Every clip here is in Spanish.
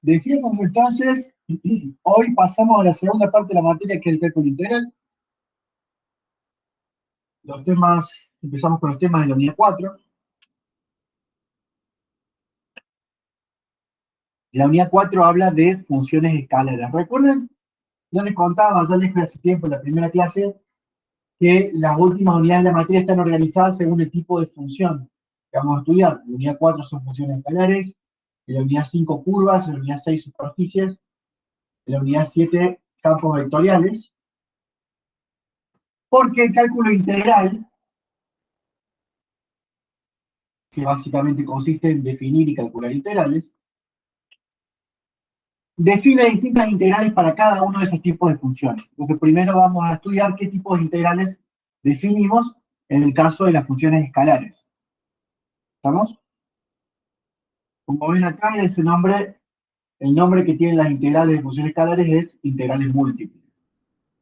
Decíamos entonces, hoy pasamos a la segunda parte de la materia, que es el cálculo integral. Los temas, empezamos con los temas de la unidad 4. La unidad 4 habla de funciones escalares. ¿Recuerden? Yo les contaba, ya les hace tiempo en la primera clase, que las últimas unidades de la materia están organizadas según el tipo de función que vamos a estudiar. La unidad 4 son funciones escalares, en la unidad 5 curvas, en la unidad 6 superficies, en la unidad 7 campos vectoriales, porque el cálculo integral, que básicamente consiste en definir y calcular integrales, define distintas integrales para cada uno de esos tipos de funciones. Entonces, primero vamos a estudiar qué tipos de integrales definimos en el caso de las funciones escalares. ¿Estamos? Como ven acá, ese nombre, el nombre que tienen las integrales de funciones escalares es integrales múltiples.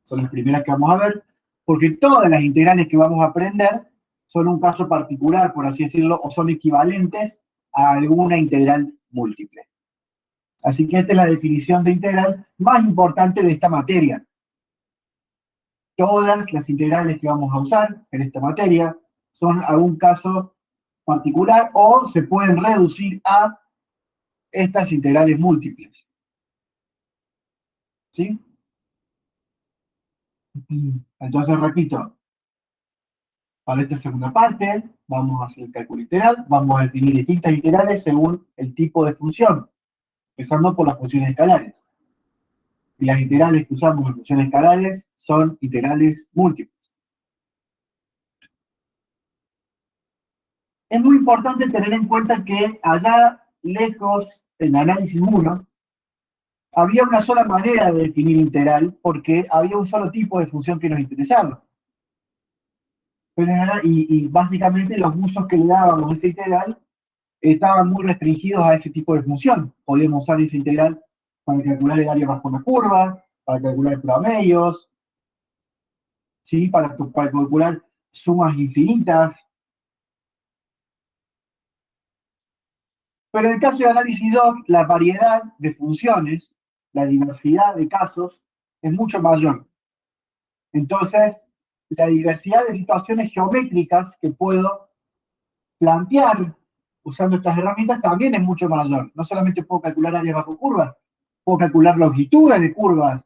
Son las primeras que vamos a ver, porque todas las integrales que vamos a aprender son un caso particular, por así decirlo, o son equivalentes a alguna integral múltiple. Así que esta es la definición de integral más importante de esta materia. Todas las integrales que vamos a usar en esta materia son algún caso particular o se pueden reducir a estas integrales múltiples. ¿Sí? Entonces, repito, para esta segunda parte vamos a hacer el cálculo integral, vamos a definir distintas integrales según el tipo de función, empezando por las funciones escalares. Y las integrales que usamos en funciones escalares son integrales múltiples. Es muy importante tener en cuenta que allá lejos, en análisis 1, había una sola manera de definir integral porque había un solo tipo de función que nos interesaba. Y básicamente los usos que le dábamos a esa integral estaban muy restringidos a ese tipo de función. Podíamos usar esa integral para calcular el área bajo una curva, para calcular promedios, ¿sí? Para calcular sumas infinitas. Pero en el caso de análisis 2, la variedad de funciones, la diversidad de casos, es mucho mayor. Entonces, la diversidad de situaciones geométricas que puedo plantear usando estas herramientas también es mucho mayor. No solamente puedo calcular áreas bajo curvas, puedo calcular longitudes de curvas,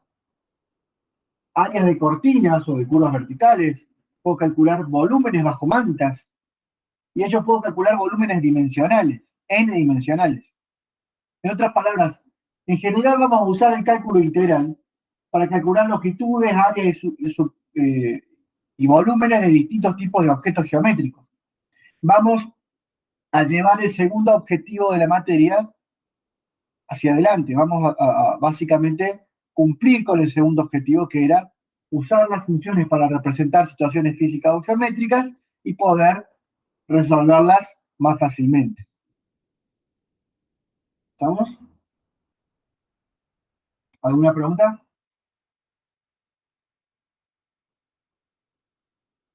áreas de cortinas o de curvas verticales, puedo calcular volúmenes bajo mantas, y ello puedo calcular volúmenes dimensionales, n-dimensionales. En otras palabras, en general vamos a usar el cálculo integral para calcular longitudes, áreas y volúmenes de distintos tipos de objetos geométricos. Vamos a llevar el segundo objetivo de la materia hacia adelante. Vamos a básicamente cumplir con el segundo objetivo, que era usar las funciones para representar situaciones físicas o geométricas y poder resolverlas más fácilmente. ¿Estamos? ¿Alguna pregunta?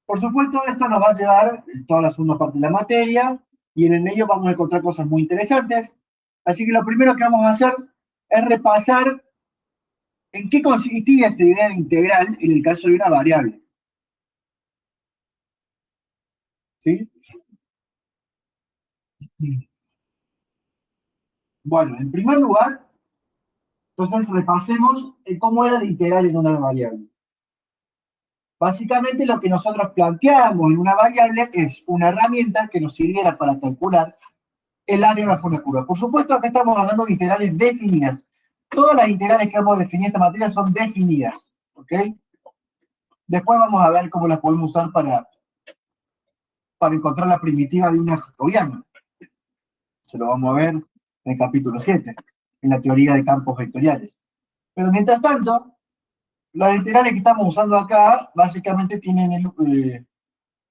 Por supuesto, esto nos va a llevar toda la segunda parte de la materia y en el medio vamos a encontrar cosas muy interesantes. Así que lo primero que vamos a hacer es repasar en qué consistía esta idea de integral en el caso de una variable. ¿Sí? Bueno, en primer lugar, entonces repasemos cómo era la integral en una variable. Básicamente lo que nosotros planteamos en una variable es una herramienta que nos sirviera para calcular el área bajo una curva. Por supuesto, acá estamos hablando de integrales definidas. Todas las integrales que vamos a definir en esta materia son definidas, ¿ok? Después vamos a ver cómo las podemos usar para encontrar la primitiva de una jacobiana. Se lo vamos a ver en el capítulo 7, en la teoría de campos vectoriales. Pero mientras tanto, las integrales que estamos usando acá, básicamente tienen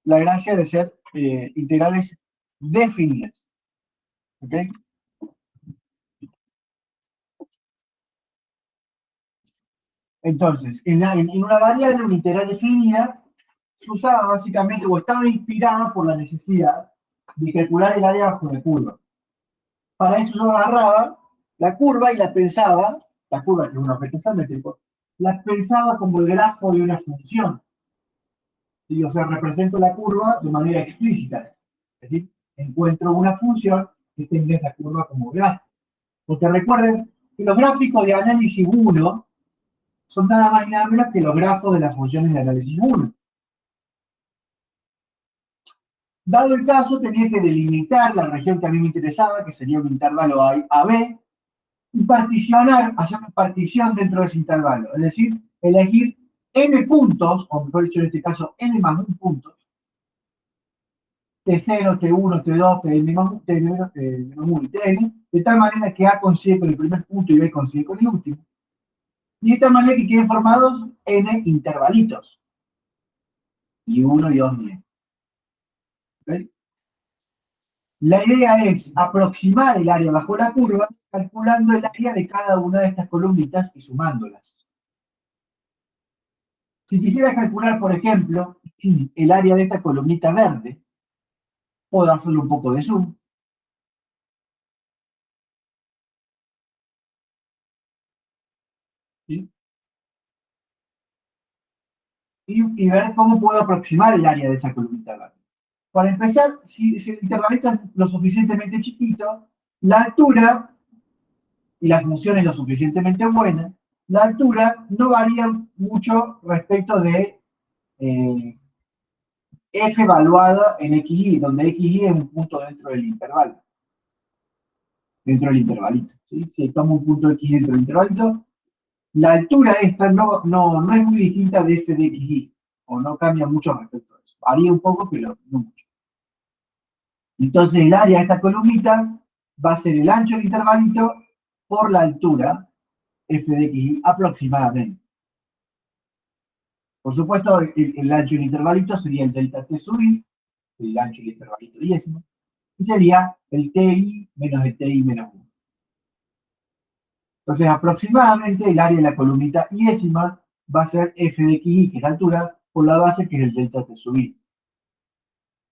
la gracia de ser integrales definidas. ¿Ok? Entonces, en una variable, una integral definida, se usaba básicamente, o estaba inspirada por la necesidad de calcular el área bajo la curva. Para eso yo agarraba la curva y la pensaba, la curva que es un objeto geométrico, la pensaba como el grafo de una función. ¿Sí? O sea, represento la curva de manera explícita. Es decir, encuentro una función que tenga esa curva como grafo. Porque recuerden que los gráficos de análisis 1 son nada más y nada menos que los grafos de las funciones de análisis 1. Dado el caso, tenía que delimitar la región que a mí me interesaba, que sería un intervalo AB, y particionar, hacer una partición dentro de ese intervalo. Es decir, elegir n puntos, o mejor dicho en este caso, n más 1 puntos, T0, T1, T2, Tn más 1, T1 y Tn, de tal manera que A coincide con el primer punto y B coincide con el último. Y de tal manera que queden formados n intervalitos. Y 1 y 2 y n. ¿Okay? La idea es aproximar el área bajo la curva calculando el área de cada una de estas columnitas y sumándolas. Si quisiera calcular, por ejemplo, el área de esta columnita verde, puedo hacerle un poco de zoom. ¿Sí? Y ver cómo puedo aproximar el área de esa columnita verde. Para empezar, si el intervalito es lo suficientemente chiquito, la altura y la función es lo suficientemente buena, la altura no varía mucho respecto de f evaluada en xy, donde xy es un punto dentro del intervalo, dentro del intervalito. ¿Sí? Si tomo un punto x dentro del intervalito, la altura esta no es muy distinta de f de xy, o no cambia mucho respecto a eso. Varía un poco, pero no mucho. Entonces el área de esta columnita va a ser el ancho del intervalito por la altura f de xy aproximadamente. Por supuesto, el ancho del intervalito sería el delta t sub i, el ancho del intervalito diésimo, y sería el ti menos el ti menos 1. Entonces, aproximadamente el área de la columnita iésima va a ser f de xy, que es la altura, por la base, que es el delta t sub i.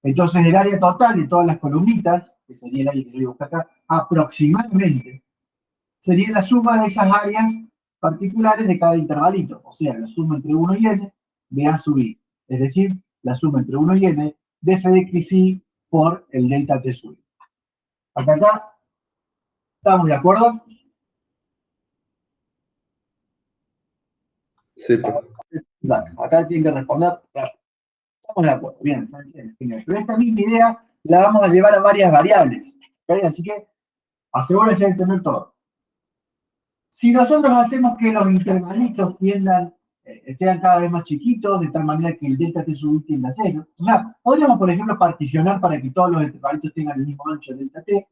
Entonces, el área total de todas las columnitas, que sería el área que yo voy a buscar acá, aproximadamente, sería la suma de esas áreas particulares de cada intervalito, o sea, la suma entre 1 y n de a sub i, es decir, la suma entre 1 y n de f de xy por el delta t sub i. Hasta acá, ¿estamos de acuerdo? Sí, pues. Vale, acá tienen que responder. Estamos de acuerdo, bien, genial. Pero esta misma idea la vamos a llevar a varias variables. ¿Okay? Así que asegúrense de entender todo. Si nosotros hacemos que los intervalitos sean cada vez más chiquitos, de tal manera que el delta t sub i tienda a 0. O sea, podríamos, por ejemplo, particionar para que todos los intervalitos tengan el mismo ancho delta t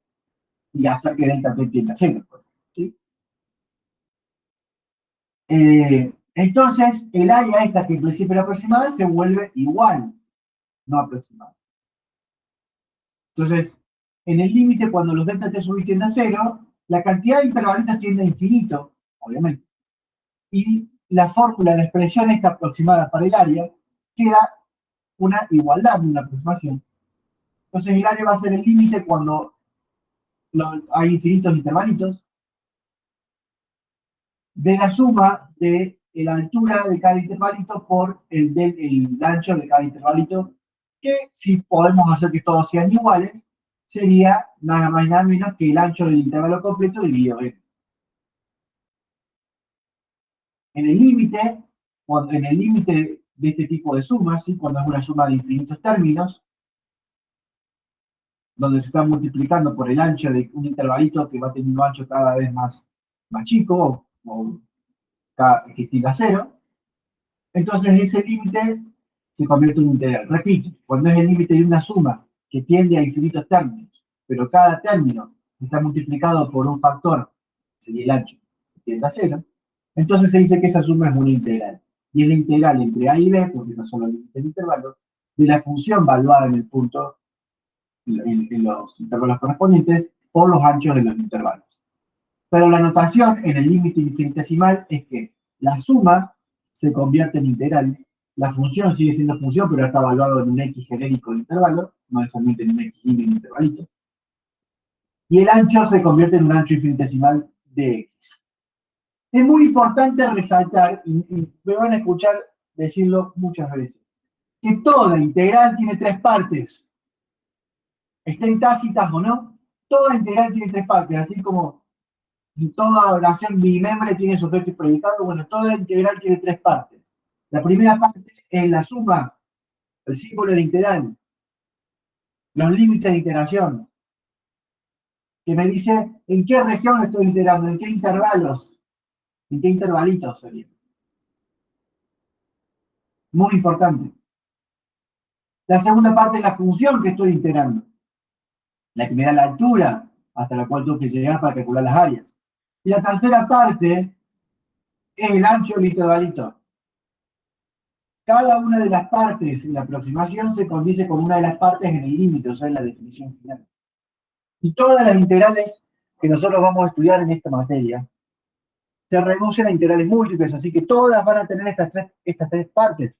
y hacer que delta t tienda a 0. ¿Sí? Entonces, el área esta que en principio era aproximada se vuelve igual, no aproximada. Entonces, en el límite, cuando los delta t sub i tienden a 0, la cantidad de intervalitos tiende a infinito, obviamente. Y la fórmula, la expresión esta aproximada para el área, queda una igualdad, una aproximación. Entonces, el área va a ser el límite cuando hay infinitos intervalitos de la suma de la altura de cada intervalito por el ancho de cada intervalito, que si podemos hacer que todos sean iguales, sería nada más y nada menos que el ancho del intervalo completo dividido n. En el límite de este tipo de sumas, ¿sí? Cuando es una suma de infinitos términos, donde se está multiplicando por el ancho de un intervalito que va teniendo ancho cada vez más chico, o que tiende a 0, entonces ese límite se convierte en un integral. Repito, cuando es el límite de una suma que tiende a infinitos términos, pero cada término está multiplicado por un factor, sería el ancho, que tiende a 0, entonces se dice que esa suma es una integral. Y es la integral entre a y b, porque esas son los límites del intervalo, de la función valuada en el punto, en los intervalos correspondientes, por los anchos de los intervalos. Pero la notación en el límite infinitesimal es que la suma se convierte en integral, la función sigue siendo función, pero está evaluado en un x genérico de intervalo, no necesariamente en un x de un intervalito, y el ancho se convierte en un ancho infinitesimal de X. Es muy importante resaltar, y me van a escuchar decirlo muchas veces, que toda integral tiene tres partes. Estén tácitas o no, toda integral tiene tres partes, así como toda oración bimembre tiene sujeto y predicado. Bueno, toda integral tiene tres partes. La primera parte es la suma, el símbolo de la integral, los límites de integración, que me dice en qué región estoy integrando, en qué intervalos, en qué intervalitos sería. Muy importante. La segunda parte es la función que estoy integrando, la que me da la altura hasta la cual tengo que llegar para calcular las áreas. Y la tercera parte es el ancho del intervalito. Cada una de las partes en la aproximación se condice con una de las partes en el límite, o sea, en la definición final. Y todas las integrales que nosotros vamos a estudiar en esta materia se reducen a integrales múltiples, así que todas van a tener estas tres partes.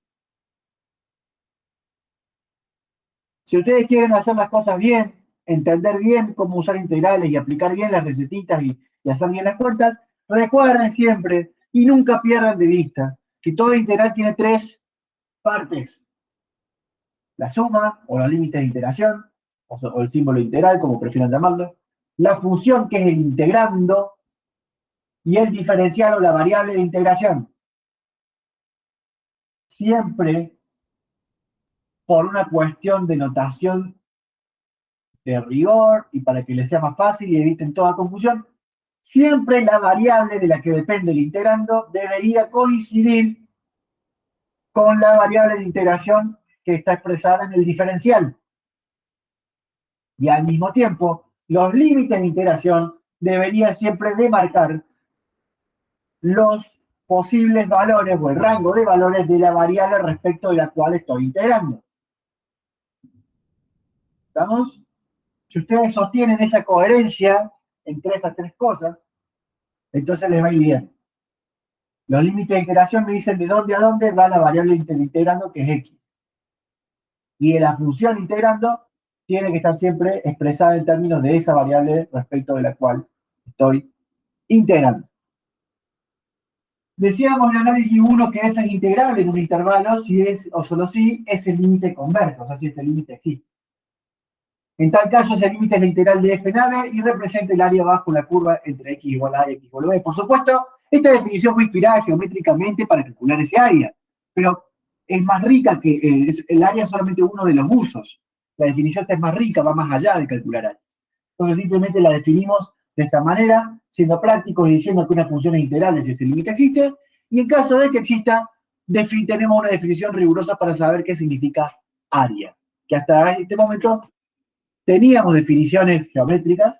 Si ustedes quieren hacer las cosas bien, entender bien cómo usar integrales y aplicar bien las recetitas y hacer bien las cuentas, recuerden siempre y nunca pierdan de vista que toda integral tiene tres partes. La suma o los límites de integración, o el símbolo integral, como prefieran llamarlo, la función que es el integrando y el diferencial o la variable de integración. Siempre por una cuestión de notación de rigor y para que les sea más fácil y eviten toda confusión, siempre la variable de la que depende el integrando debería coincidir con la variable de integración que está expresada en el diferencial. Y al mismo tiempo, los límites de integración deberían siempre demarcar los posibles valores o el rango de valores de la variable respecto de la cual estoy integrando. ¿Estamos? Si ustedes sostienen esa coherencia entre esas tres cosas, entonces les va a ir bien. Los límites de integración me dicen de dónde a dónde va la variable integrando, que es x. Y la función integrando tiene que estar siempre expresada en términos de esa variable respecto de la cual estoy integrando. Decíamos en el análisis 1 que f es integrable en un intervalo si es, o solo si, es el límite converge, o sea, si ese límite existe. En tal caso, ese límite es la integral de f en AB y representa el área bajo la curva entre x igual a y x igual a b. Por supuesto, esta definición fue inspirada geométricamente para calcular ese área, pero es más rica que el área es solamente uno de los usos. La definición esta es más rica, va más allá de calcular áreas. Entonces simplemente la definimos de esta manera, siendo prácticos y diciendo que una función es integral si ese límite existe, y en caso de que exista, tenemos una definición rigurosa para saber qué significa área, que hasta este momento teníamos definiciones geométricas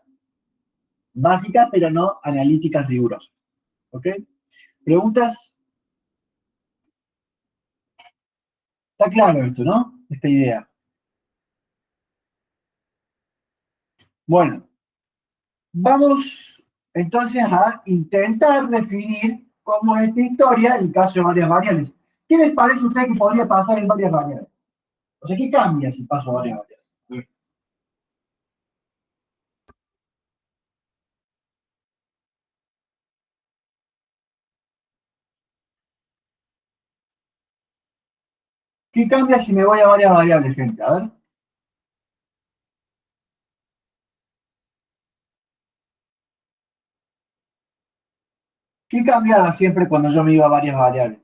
básicas, pero no analíticas rigurosas. ¿Ok? ¿Preguntas? Está claro esto, ¿no? Esta idea. Bueno, vamos entonces a intentar definir cómo es esta historia en caso de varias variables. ¿Qué les parece a ustedes que podría pasar en varias variables? O sea, ¿qué cambia si paso a varias variables? ¿Qué cambia si me voy a varias variables, gente? A ver. ¿Qué cambiaba siempre cuando yo me iba a varias variables?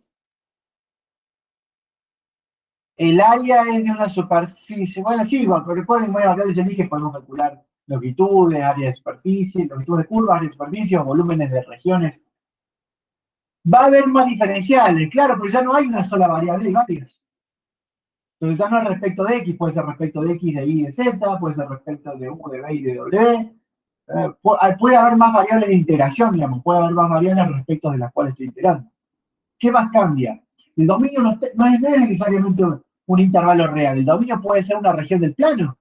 El área es de una superficie. Bueno, sí, porque recuerden, varias variables ya dije, podemos calcular longitudes, área de superficie, longitud de curvas, área de superficie, o volúmenes de regiones. Va a haber más diferenciales, claro, pero ya no hay una sola variable, hay varias. Entonces ya no es respecto de X, puede ser respecto de X, de Y, de Z, puede ser respecto de U, de B y de W. Puede haber más variables de integración, digamos, puede haber más variables respecto de las cuales estoy integrando. ¿Qué más cambia? El dominio no es necesariamente un intervalo real, el dominio puede ser una región del plano,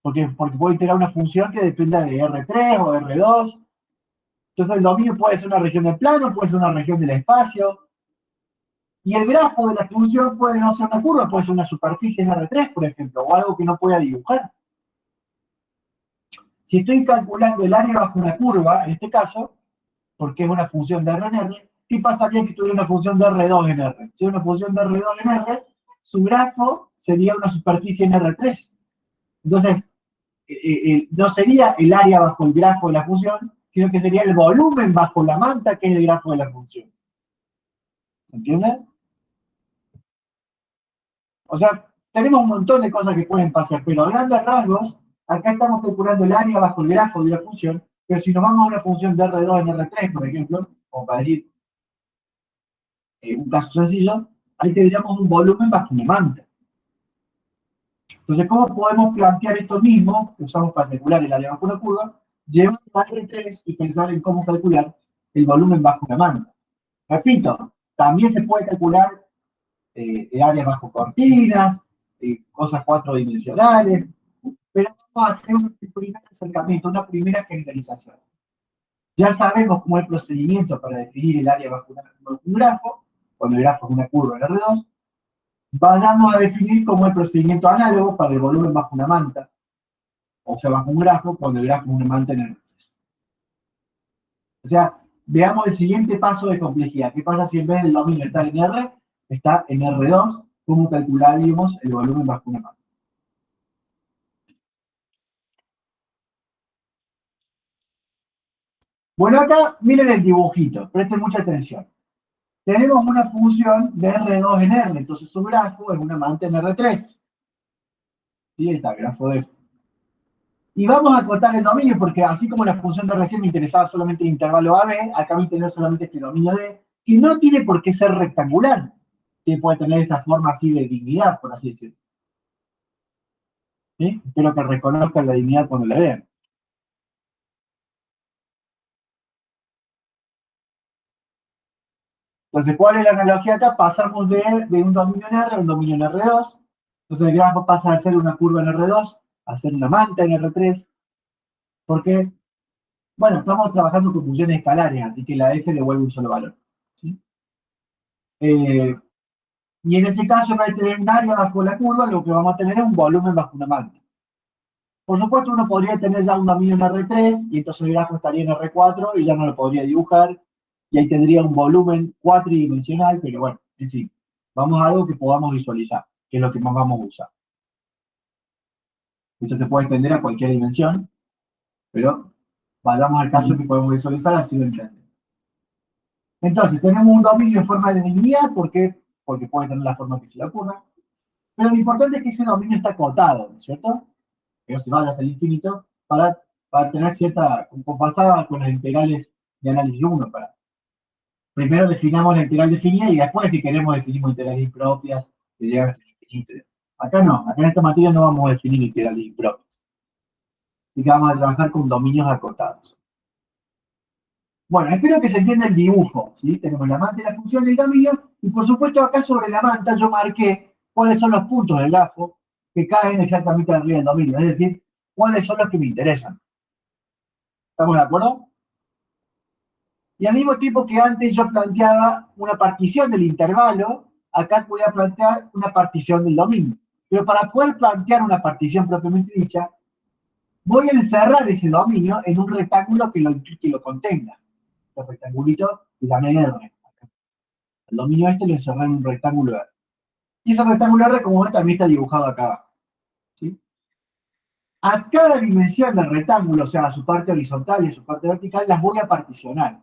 porque puedo integrar una función que dependa de R3 o R2. Entonces el dominio puede ser una región del plano, puede ser una región del espacio. Y el grafo de la función puede no ser una curva, puede ser una superficie en R3, por ejemplo, o algo que no pueda dibujar. Si estoy calculando el área bajo una curva, en este caso, porque es una función de R en R, ¿qué pasaría si tuviera una función de R2 en R? Si una función de R2 en R, su grafo sería una superficie en R3. Entonces, no sería el área bajo el grafo de la función, sino que sería el volumen bajo la manta, que es el grafo de la función. ¿Entiendes? O sea, tenemos un montón de cosas que pueden pasar, pero a grandes rasgos, acá estamos calculando el área bajo el grafo de la función, pero si nos vamos a una función de R2 en R3, por ejemplo, como para decir un caso sencillo, ahí tendríamos un volumen bajo una manta. Entonces, ¿cómo podemos plantear esto mismo, que usamos para calcular el área bajo una curva, llevando a R3 y pensar en cómo calcular el volumen bajo una manta? Repito, también se puede calcular áreas bajo cortinas, cosas cuatrodimensionales, pero vamos a hacer un primer acercamiento, una primera generalización. Ya sabemos cómo es el procedimiento para definir el área bajo un grafo, cuando el grafo es una curva en R2. Vayamos a definir cómo es el procedimiento análogo para el volumen bajo una manta, o sea, bajo un grafo, cuando el grafo es una manta en R3. O sea, veamos el siguiente paso de complejidad. ¿Qué pasa si en vez del dominio estar en R, está en R2? ¿Cómo calcularíamos el volumen bajo una manta? Bueno, acá miren el dibujito, presten mucha atención. Tenemos una función de R2 en R, entonces su grafo es una manta en R3. ¿Sí? Está el grafo de F. Y vamos a acotar el dominio, porque así como la función de recién me interesaba solamente el intervalo AB, acá me interesa solamente este dominio D, que no tiene por qué ser rectangular, que puede tener esa forma así de dignidad, por así decirlo. ¿Sí? Espero que reconozcan la dignidad cuando la vean. Entonces, ¿cuál es la analogía acá? Pasamos de un dominio en R a un dominio en R2. Entonces, el grafo pasa de ser una curva en R2 a ser una manta en R3. Porque, bueno, estamos trabajando con funciones escalares, así que la f devuelve un solo valor. ¿Sí? Eh, y en ese caso, en vez de tener un área bajo la curva, lo que vamos a tener es un volumen bajo una manta. Por supuesto, uno podría tener ya un dominio en R3, y entonces el grafo estaría en R4, y ya no lo podría dibujar, y ahí tendría un volumen cuatridimensional, pero bueno, en fin, vamos a algo que podamos visualizar, que es lo que más vamos a usar. Esto se puede extender a cualquier dimensión, pero vayamos al caso que podemos visualizar, así lo entendemos. Entonces, tenemos un dominio en forma de dignidad, ¿por qué? Porque puede tener la forma que se le ocurra, pero lo importante es que ese dominio está acotado, ¿no es cierto? Que no se vaya hasta el infinito, para tener cierta, como pasaba con las integrales de análisis 1, primero definamos la integral definida y después, si queremos, definimos integrales impropias que llegan hasta el infinito. Acá no, acá en esta materia no vamos a definir integrales impropias. Así que vamos a trabajar con dominios acotados. Bueno, espero que se entienda el dibujo, ¿sí? Tenemos la manta y la función del dominio, y por supuesto acá sobre la manta yo marqué cuáles son los puntos del grafo que caen exactamente arriba del dominio, es decir, cuáles son los que me interesan. ¿Estamos de acuerdo? Y al mismo tiempo que antes yo planteaba una partición del intervalo, acá voy a plantear una partición del dominio. Pero para poder plantear una partición propiamente dicha, voy a encerrar ese dominio en un rectángulo que lo contenga. Este rectangulito que llamé R. El dominio este lo encerré en un rectángulo R. Y ese rectángulo R, como ven, también está dibujado acá abajo. ¿Sí? A cada dimensión del rectángulo, o sea, a su parte horizontal y a su parte vertical, las voy a particionar.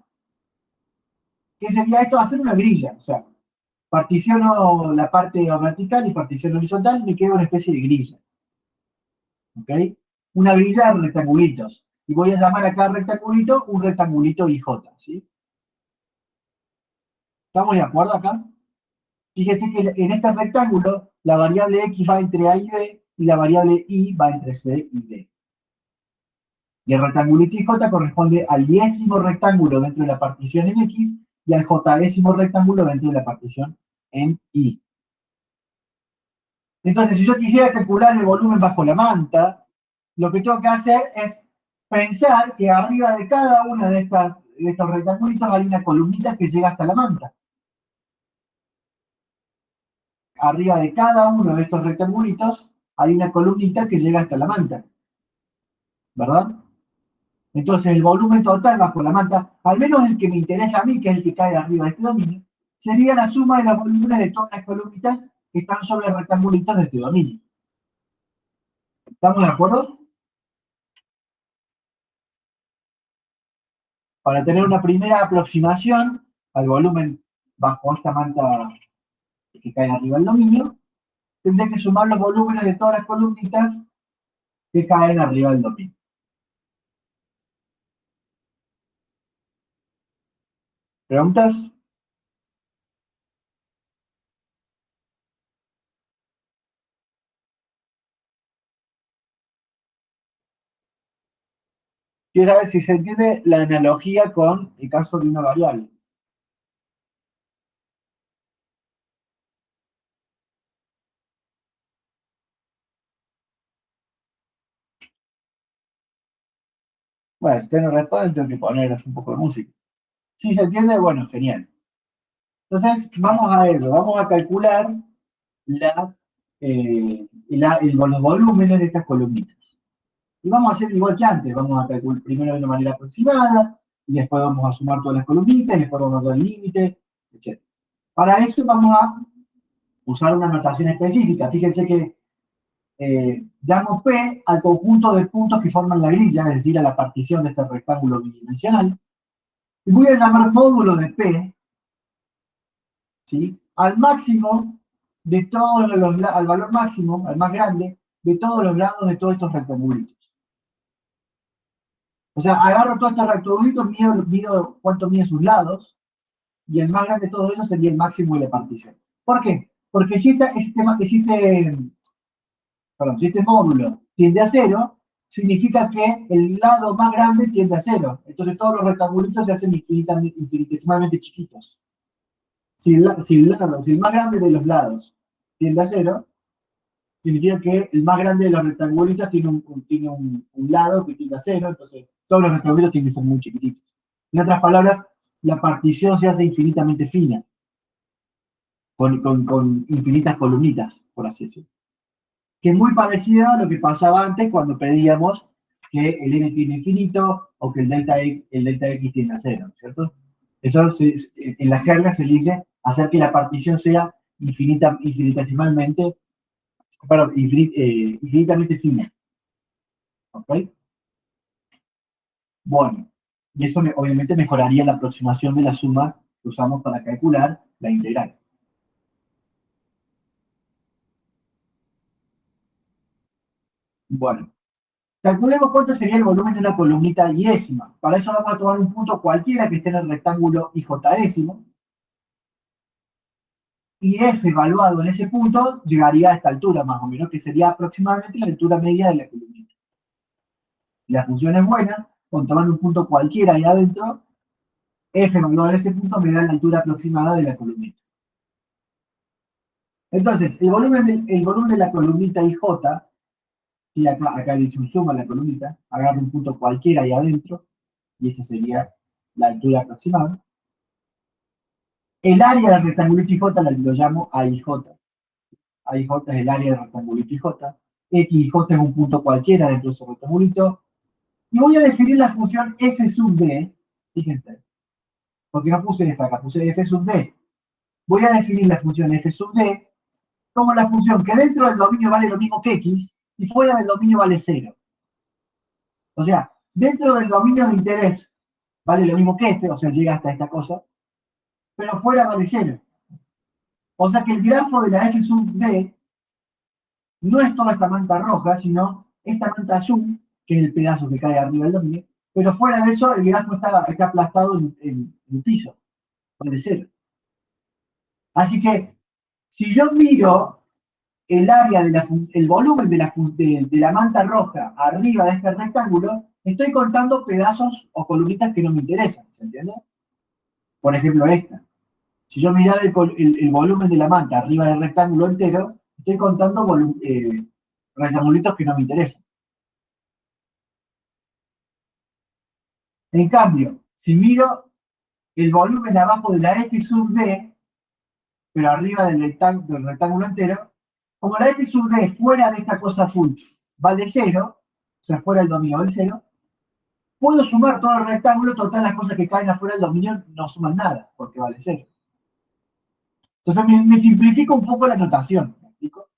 ¿Qué sería esto? Hacer una grilla. O sea, particiono la parte vertical y particiono horizontal y me queda una especie de grilla. ¿Ok? Una grilla de rectangulitos. Y voy a llamar a cada rectangulito un rectangulito IJ. ¿Sí? ¿Estamos de acuerdo acá? Fíjese que en este rectángulo la variable X va entre A y B y la variable Y va entre C y D. Y el rectangulito IJ corresponde al yésimo rectángulo dentro de la partición en X y al jésimo rectángulo dentro de la partición en Y. Entonces, si yo quisiera calcular el volumen bajo la manta, lo que tengo que hacer es pensar que arriba de cada una de estos rectangulitos hay una columnita que llega hasta la manta. Arriba de cada uno de estos rectangulitos hay una columnita que llega hasta la manta. ¿Verdad? Entonces el volumen total bajo la manta, al menos el que me interesa a mí, que es el que cae arriba de este dominio, sería la suma de los volúmenes de todas las columnitas que están sobre el rectangulito de este dominio. ¿Estamos de acuerdo? Para tener una primera aproximación al volumen bajo esta manta que cae arriba del dominio, tendré que sumar los volúmenes de todas las columnitas que caen arriba del dominio. ¿Preguntas? Quiero saber si se entiende la analogía con el caso de una variable. Bueno, si usted no responde, tengo que poner un poco de música. Si se entiende, bueno, genial. Entonces, vamos a verlo, vamos a calcular los volúmenes de estas columnitas. Y vamos a hacer igual que antes, vamos a calcular primero de una manera aproximada, y después vamos a sumar todas las columnitas, y después vamos a dar el límite, etc. Para eso vamos a usar una notación específica. Fíjense que llamo P al conjunto de puntos que forman la grilla, es decir, a la partición de este rectángulo bidimensional, y voy a llamar módulo de P, ¿sí?, al máximo de todos al valor máximo, al más grande, de todos los lados de todos estos rectangulitos. O sea, agarro todos estos rectangulitos, mido cuánto mide sus lados, y el más grande de todos ellos sería el máximo de la partición. ¿Por qué? Porque si este módulo tiende a 0, significa que el lado más grande tiende a 0. Entonces todos los rectangulitos se hacen infinitesimalmente chiquitos. Si el más grande de los lados tiende a 0, significa que el más grande de los rectangulitos tiene un lado que tiende a 0, entonces todos los rectangulitos tienen que ser muy chiquititos. En otras palabras, la partición se hace infinitamente fina, con infinitas columnitas, por así decirlo. Que es muy parecido a lo que pasaba antes cuando pedíamos que el n tiene infinito o que el delta x tiene a 0, ¿cierto? Eso en la jerga se dice hacer que la partición sea infinitesimalmente, perdón, infinitamente fina. ¿Ok? Bueno, y eso obviamente mejoraría la aproximación de la suma que usamos para calcular la integral. Bueno, calculemos cuánto sería el volumen de una columnita yésima. Para eso vamos a tomar un punto cualquiera que esté en el rectángulo ijésimo. Y f evaluado en ese punto llegaría a esta altura, más o menos, que sería aproximadamente la altura media de la columnita. Si la función es buena, con tomar un punto cualquiera ahí adentro, f evaluado en ese punto me da la altura aproximada de la columnita. Entonces, el volumen de la columnita IJ, y acá dice un suma la columnita, agarro un punto cualquiera ahí adentro, y esa sería la altura aproximada. El área del rectangulito IJ lo llamo AIJ. AIJ es el área del rectangulito IJ. XIJ es un punto cualquiera dentro de ese rectangulito. Y voy a definir la función f sub d, fíjense, porque no puse f acá, puse f sub d. Voy a definir la función f sub d como la función que dentro del dominio vale lo mismo que x y fuera del dominio vale 0. O sea, dentro del dominio de interés vale lo mismo que f, o sea, llega hasta esta cosa, pero fuera vale 0. O sea que el grafo de la f sub d no es toda esta manta roja, sino esta manta azul, que es el pedazo que cae arriba del dominio, pero fuera de eso el grafo está aplastado en el piso, vale 0. Así que, si yo miro el área el volumen de la manta roja arriba de este rectángulo, estoy contando pedazos o columnitas que no me interesan, ¿se entiende? Por ejemplo, esta. Si yo mirara el volumen de la manta arriba del rectángulo entero, estoy contando rectangulitos que no me interesan. En cambio, si miro el volumen abajo de la f sub d, pero arriba del rectángulo entero, como la f sub d fuera de esta cosa azul vale 0, o sea, fuera del dominio vale 0, Puedo sumar todo el rectángulo, todas las cosas que caen afuera del dominio no suman nada, porque vale 0. Entonces me simplifica un poco la notación, ¿me explico?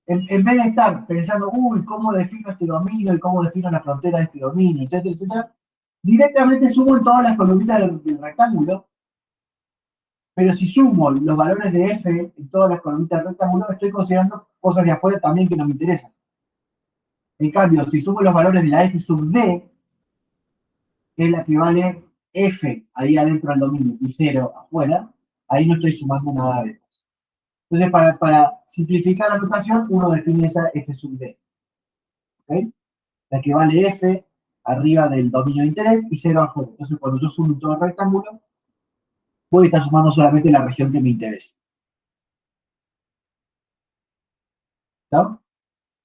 En vez de estar pensando, uy, ¿cómo defino este dominio y cómo defino la frontera de este dominio, etcétera, etcétera? Directamente sumo en todas las columnitas del rectángulo, pero si sumo los valores de f en todas las columnitas del rectángulo, estoy considerando cosas de afuera también que no me interesan. En cambio, si sumo los valores de la f sub d, que es la que vale f ahí adentro del dominio y 0 afuera, ahí no estoy sumando nada de eso. Entonces, para simplificar la notación, uno define esa f sub d. ¿Okay? La que vale f arriba del dominio de interés y 0 afuera. Entonces, cuando yo sumo todo el rectángulo, voy a estar sumando solamente la región que me interesa. ¿No?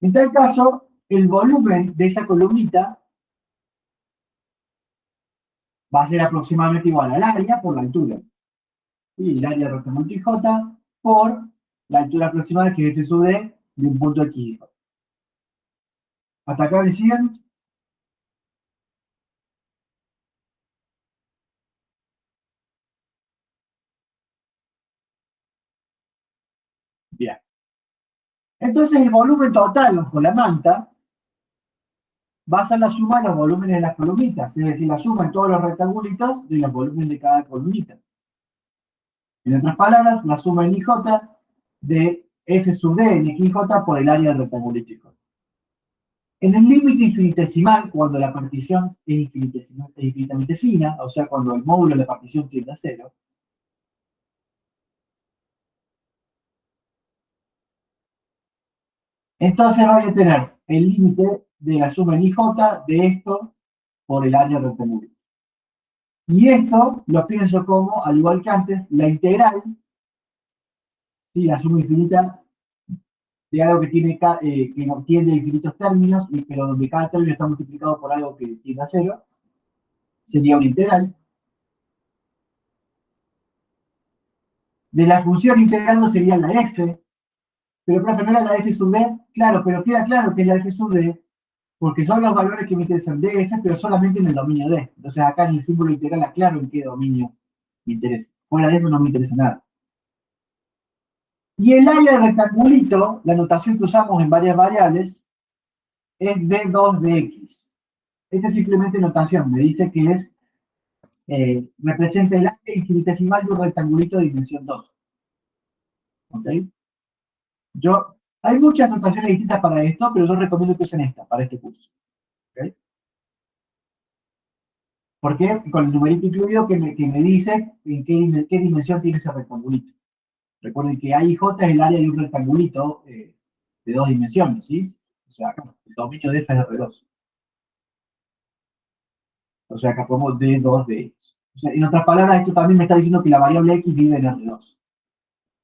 En tal caso, el volumen de esa columnita va a ser aproximadamente igual al área por la altura. Y el área de rectángulo J por la altura aproximada que es f sub d de un punto aquí. ¿Hasta acá me siguen? Bien. Entonces el volumen total bajo la manta va a ser la suma de los volúmenes de las columnitas, es decir, la suma en todos los rectangulitos de los volúmenes de cada columnita. En otras palabras, la suma en IJ de f sub d en XJ por el área del rectangulito IJ. En el límite infinitesimal, cuando la partición es infinitamente fina, o sea, cuando el módulo de la partición tiende a 0, entonces voy a tener el límite de la suma en IJ de esto por el área rectangular. Y esto lo pienso como, al igual que antes, la integral, ¿sí? La suma infinita de algo que tiene que no tiende a infinitos términos, pero donde cada término está multiplicado por algo que tiende a 0, sería una integral. De la función integrando sería la f, pero profe, ¿no era la f sub d? Claro, pero queda claro que es la f sub d, porque son los valores que me interesan de f, pero solamente en el dominio d. Entonces acá en el símbolo integral aclaro en qué dominio me interesa. Fuera de eso no me interesa nada. Y el área del rectangulito, la notación que usamos en varias variables, es d2 de x. Esta es simplemente notación, me dice que es, representa el área infinitesimal de un rectangulito de dimensión 2. ¿Ok? Hay muchas notaciones distintas para esto, pero yo recomiendo que usen esta, para este curso. ¿Ok? Porque con el numerito incluido que me dice en qué dimensión tiene ese rectangulito. Recuerden que A y J es el área de un rectangulito de 2 dimensiones, ¿sí? O sea, acá el dominio de f es de R2. O sea, acá pongo D2 de X. O sea, en otras palabras, esto también me está diciendo que la variable X vive en R2.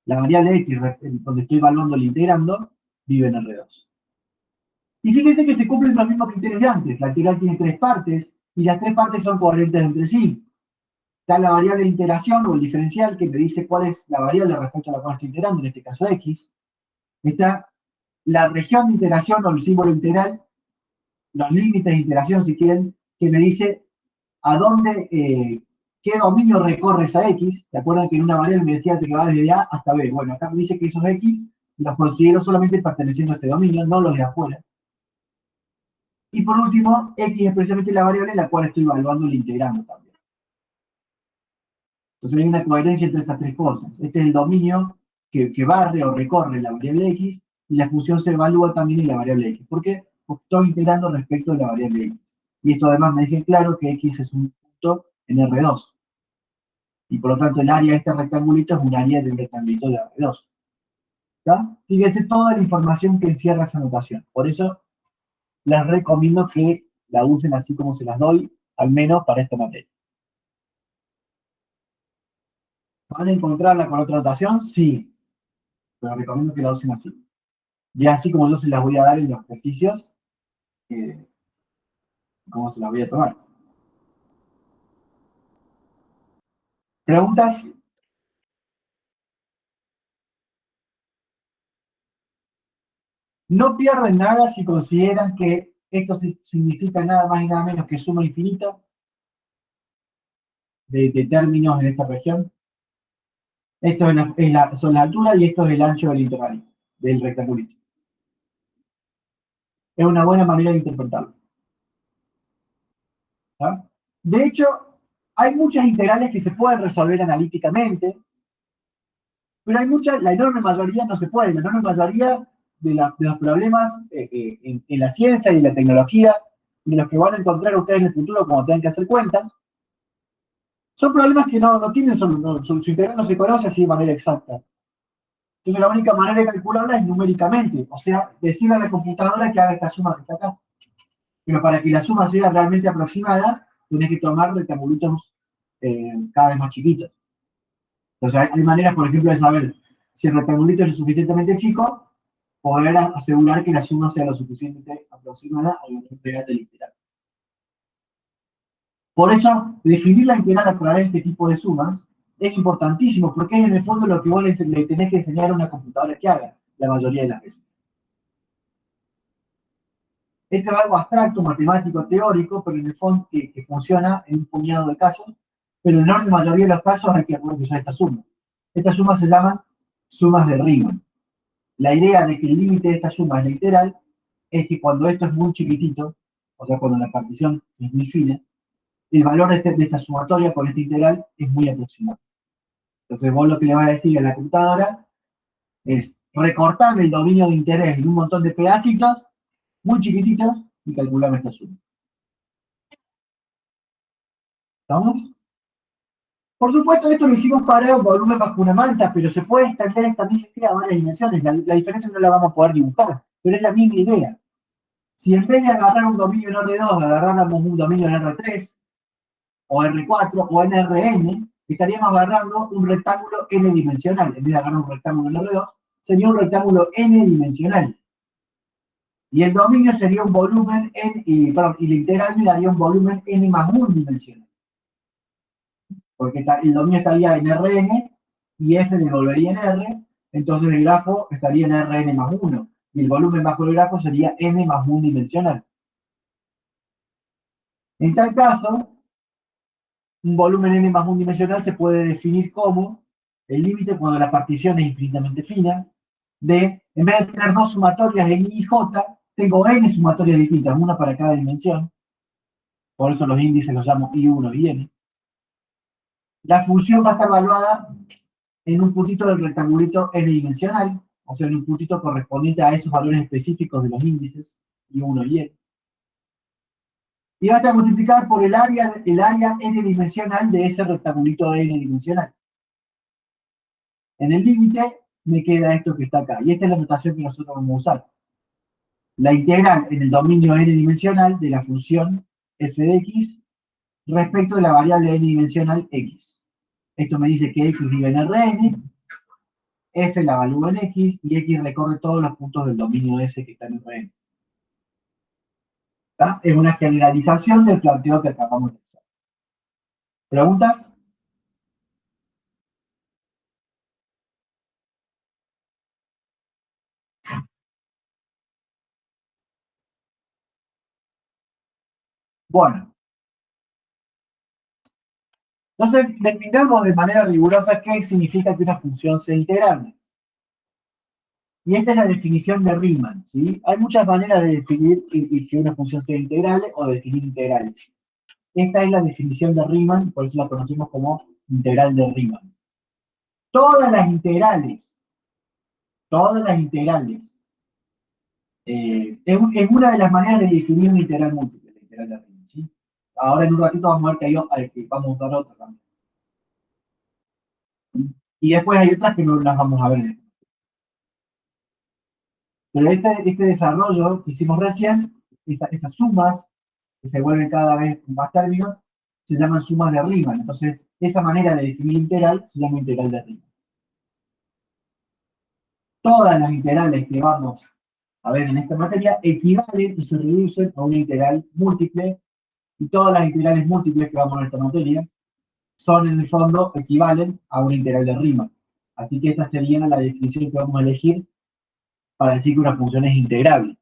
La variable X, donde estoy evaluando el integrando, vive en R2. Y fíjense que se cumplen los mismos criterios de antes. La integral tiene 3 partes, y las 3 partes son coherentes entre sí. Está la variable de integración o el diferencial que me dice cuál es la variable respecto a la cual estoy integrando, en este caso X. Está la región de integración o el símbolo integral, los límites de integración, si quieren, que me dice a dónde, qué dominio recorre esa X. ¿Se acuerdan que en una variable me decía que va desde A hasta B? Bueno, acá me dice que esos X los considero solamente perteneciendo a este dominio, no los de afuera. Y por último, X es precisamente la variable en la cual estoy evaluando el integrando también. Entonces hay una coherencia entre estas tres cosas. Este es el dominio que barre o recorre la variable X, y la función se evalúa también en la variable X. ¿Por qué? Porque estoy integrando respecto de la variable X. Y esto además me deja claro que X es un punto en R2. Y por lo tanto el área de este rectangulito es un área del rectangulito de R2. ¿Está? Fíjense toda la información que encierra esa notación. Por eso les recomiendo que la usen así como se las doy, al menos para esta materia. ¿Van a encontrarla con otra notación? Sí, pero recomiendo que la usen así. Y así como yo se las voy a dar en los ejercicios, cómo se las voy a tomar. ¿Preguntas? No pierden nada si consideran que Esto significa nada más y nada menos que suma infinita de términos en esta región. Esto son la altura y esto es el ancho del intervalito, del rectangulito. Es una buena manera de interpretarlo. ¿Ah? De hecho, hay muchas integrales que se pueden resolver analíticamente, pero hay muchas, la enorme mayoría no se puede. La enorme mayoría de los problemas en la ciencia y en la tecnología, de los que van a encontrar ustedes en el futuro cuando tengan que hacer cuentas, son problemas que no tienen su integral no se conoce así de manera exacta. Entonces la única manera de calcularla es numéricamente, o sea, decirle a la computadora que haga esta suma que está acá. Pero para que la suma sea realmente aproximada, tienes que tomar rectangulitos cada vez más chiquitos. Entonces hay maneras, por ejemplo, de saber si el rectangulito es lo suficientemente chico, poder asegurar que la suma sea lo suficientemente aproximada a la integral del integral. Por eso, definir la integral a través de este tipo de sumas es importantísimo, porque es en el fondo lo que vos le tenés que enseñar a una computadora que haga, la mayoría de las veces. Esto es algo abstracto, matemático, teórico, pero en el fondo que funciona en un puñado de casos, pero en la enorme mayoría de los casos hay que usar esta suma. Estas sumas se llaman sumas de Riemann. La idea de que el límite de esta suma es la integral es que cuando esto es muy chiquitito, o sea, cuando la partición es muy fina, el valor de esta sumatoria con esta integral es muy aproximado. Entonces vos lo que le vas a decir a la computadora es recortarme el dominio de interés en un montón de pedacitos muy chiquititos y calculame esta suma. ¿Estamos? Por supuesto, esto lo hicimos para un volumen bajo una manta, pero se puede extender esta misma idea a varias dimensiones. La diferencia no la vamos a poder dibujar, pero es la misma idea. Si en vez de agarrar un dominio en R2, agarráramos un dominio en R3, o R4, o en Rn, estaríamos agarrando un rectángulo n-dimensional. En vez de agarrar un rectángulo en R2, sería un rectángulo n-dimensional. Y el dominio sería un volumen y la integral me daría un volumen n más 1 dimensional. Porque el dominio estaría en Rn y f devolvería en R, entonces el grafo estaría en Rn más 1. Y el volumen bajo el grafo sería n más 1 dimensional. En tal caso, un volumen n más 1 dimensional se puede definir como el límite cuando la partición es infinitamente fina de, en vez de tener dos sumatorias en I y J, tengo n sumatorias distintas, una para cada dimensión. Por eso los índices los llamo I1 y n. La función va a estar evaluada en un puntito del rectangulito n-dimensional, o sea, en un puntito correspondiente a esos valores específicos de los índices, I1 y n. Y va a estar multiplicado por el área n-dimensional de ese rectangulito n-dimensional. En el límite me queda esto que está acá, y esta es la notación que nosotros vamos a usar. La integral en el dominio n-dimensional de la función f de x respecto de la variable n-dimensional x. Esto me dice que x vive en Rn, f la evalúa en x, y x recorre todos los puntos del dominio S que está en Rn. ¿Está? Es una generalización del planteo que acabamos de hacer. ¿Preguntas? Bueno. Entonces, definamos de manera rigurosa qué significa que una función sea integrable. Y esta es la definición de Riemann, ¿sí? Hay muchas maneras de definir que una función sea integrable o de definir integrales. Esta es la definición de Riemann, por eso la conocemos como integral de Riemann. Todas las integrales, es una de las maneras de definir una integral múltiple, la integral de Riemann, ¿sí? Ahora en un ratito vamos a ver que vamos a usar otra también. Y después hay otras que no las vamos a ver en este. Pero este desarrollo que hicimos recién, esas sumas que se vuelven cada vez más términos, se llaman sumas de Riemann. Entonces, esa manera de definir integral se llama integral de Riemann. Todas las integrales que vamos a ver en esta materia equivalen y se reducen a una integral múltiple, y todas las integrales múltiples que vamos a ver en esta materia son en el fondo equivalen a una integral de Riemann. Así que esta sería la definición que vamos a elegir para decir que una función es integrable.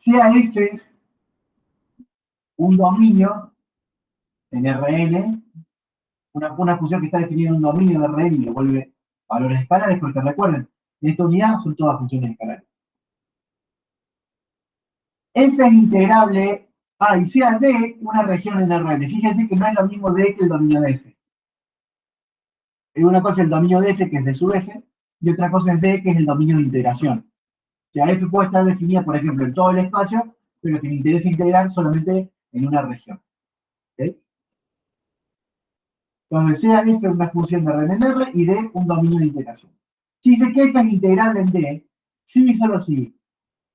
sea F un dominio en Rn, una función que está definida en un dominio de Rn y le vuelve valores escalares, porque recuerden, en esta unidad son todas funciones escalares. F es integrable A y sea D una región en Rn. Fíjense que no es lo mismo D que el dominio de F. Una cosa es el dominio de F, que es de sub F, y otra cosa es D, que es el dominio de integración. O sea, F puede estar definida, por ejemplo, en todo el espacio, pero que me interesa integrar solamente en una región. ¿Okay? Entonces, sea F una función de Rn en R y D un dominio de integración. Si dice que F es integrable en D, sí y solo sí.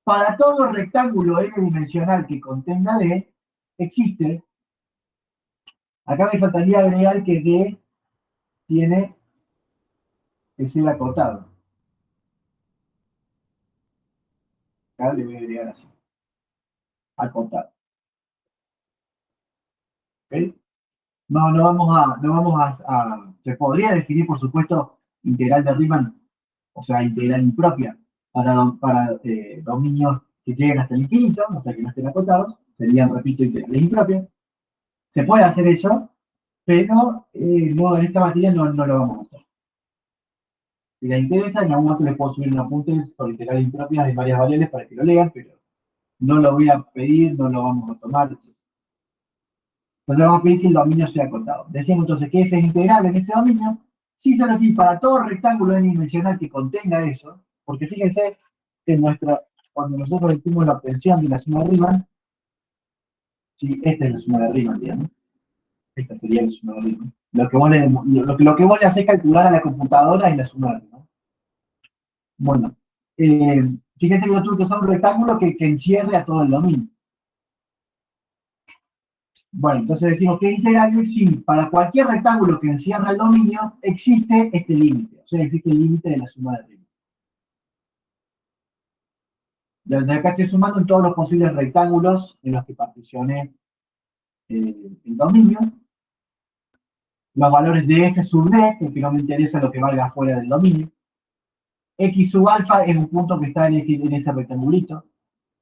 Para todo rectángulo n-dimensional que contenga D, existe. Acá me faltaría agregar que D tiene que ser acotado. Acá le voy a agregar así. Acotado. ¿Okay? Se podría definir, por supuesto, integral de Riemann, o sea, integral impropia, para dominios que lleguen hasta el infinito, o sea, que no estén acotados, serían, repito, integrales impropias. Se puede hacer eso, pero no, en esta materia no lo vamos a hacer. Si les interesa, en algún momento les puedo subir un apunte sobre integrales impropias de varias variables para que lo lean, pero no lo voy a pedir, no lo vamos a tomar, etc. Entonces vamos a pedir que el dominio sea acotado. Decimos entonces que F es integrable en ese dominio, sí, solo sí, para todo rectángulo n-dimensional que contenga eso, porque fíjense que cuando nosotros decimos la obtención de la suma de Riemann, sí, esta es la suma de Riemann, digamos. Esta sería la suma de Riemann. Lo que vos le hacés calcular a la computadora es la suma de Riemann. Bueno, fíjense que yo tuve que usar un rectángulo que encierre a todo el dominio. Bueno, entonces decimos que es integrable si para cualquier rectángulo que encierra el dominio existe este límite, o sea, existe el límite de la suma de Riemann. Desde acá estoy sumando en todos los posibles rectángulos en los que particioné el dominio. Los valores de f sub d, porque no me interesa lo que valga fuera del dominio. X sub alfa es un punto que está en ese rectangulito.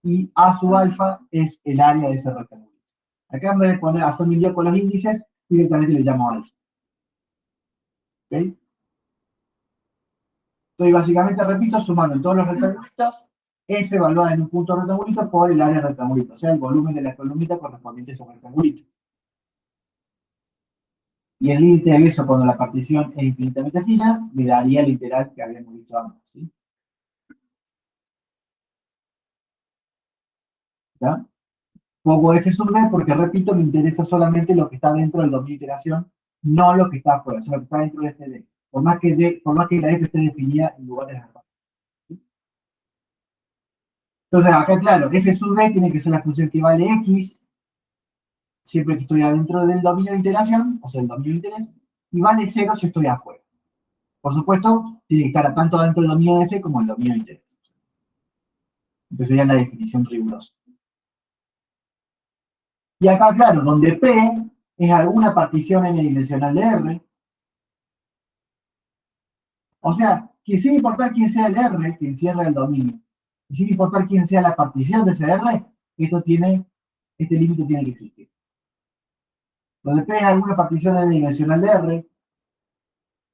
Y A sub alfa es el área de ese rectangulito. Acá en vez de hacer mi lío con los índices, directamente le llamo alfa. ¿Ok? Estoy básicamente, repito, sumando en todos los rectangulitos, f evaluada en un punto rectangulito por el área rectangulito, o sea, el volumen de la columnita correspondiente a ese rectangulito. Y el límite de eso, cuando la partición es infinitamente fina, me daría el integral que habíamos visto antes, ¿sí? ¿Ya? Pongo f sub d porque, repito, me interesa solamente lo que está dentro del dominio de iteración, no lo que está afuera, sino lo que está dentro de este d. Por más que la f esté definida en lugares de abajo. Entonces, acá, claro, f sub d tiene que ser la función que vale x, siempre que estoy adentro del dominio de iteración, o sea, el dominio de interés, y vale 0 si estoy afuera. Por supuesto, tiene que estar tanto dentro del dominio de f como el dominio de interés. Entonces sería la definición rigurosa. Y acá, claro, donde P es alguna partición n-dimensional de R, o sea, que sin importar quién sea el R que encierra el dominio, y sin importar quién sea la partición de ese R, este límite tiene que existir. Donde P es alguna partición n-dimensional de R,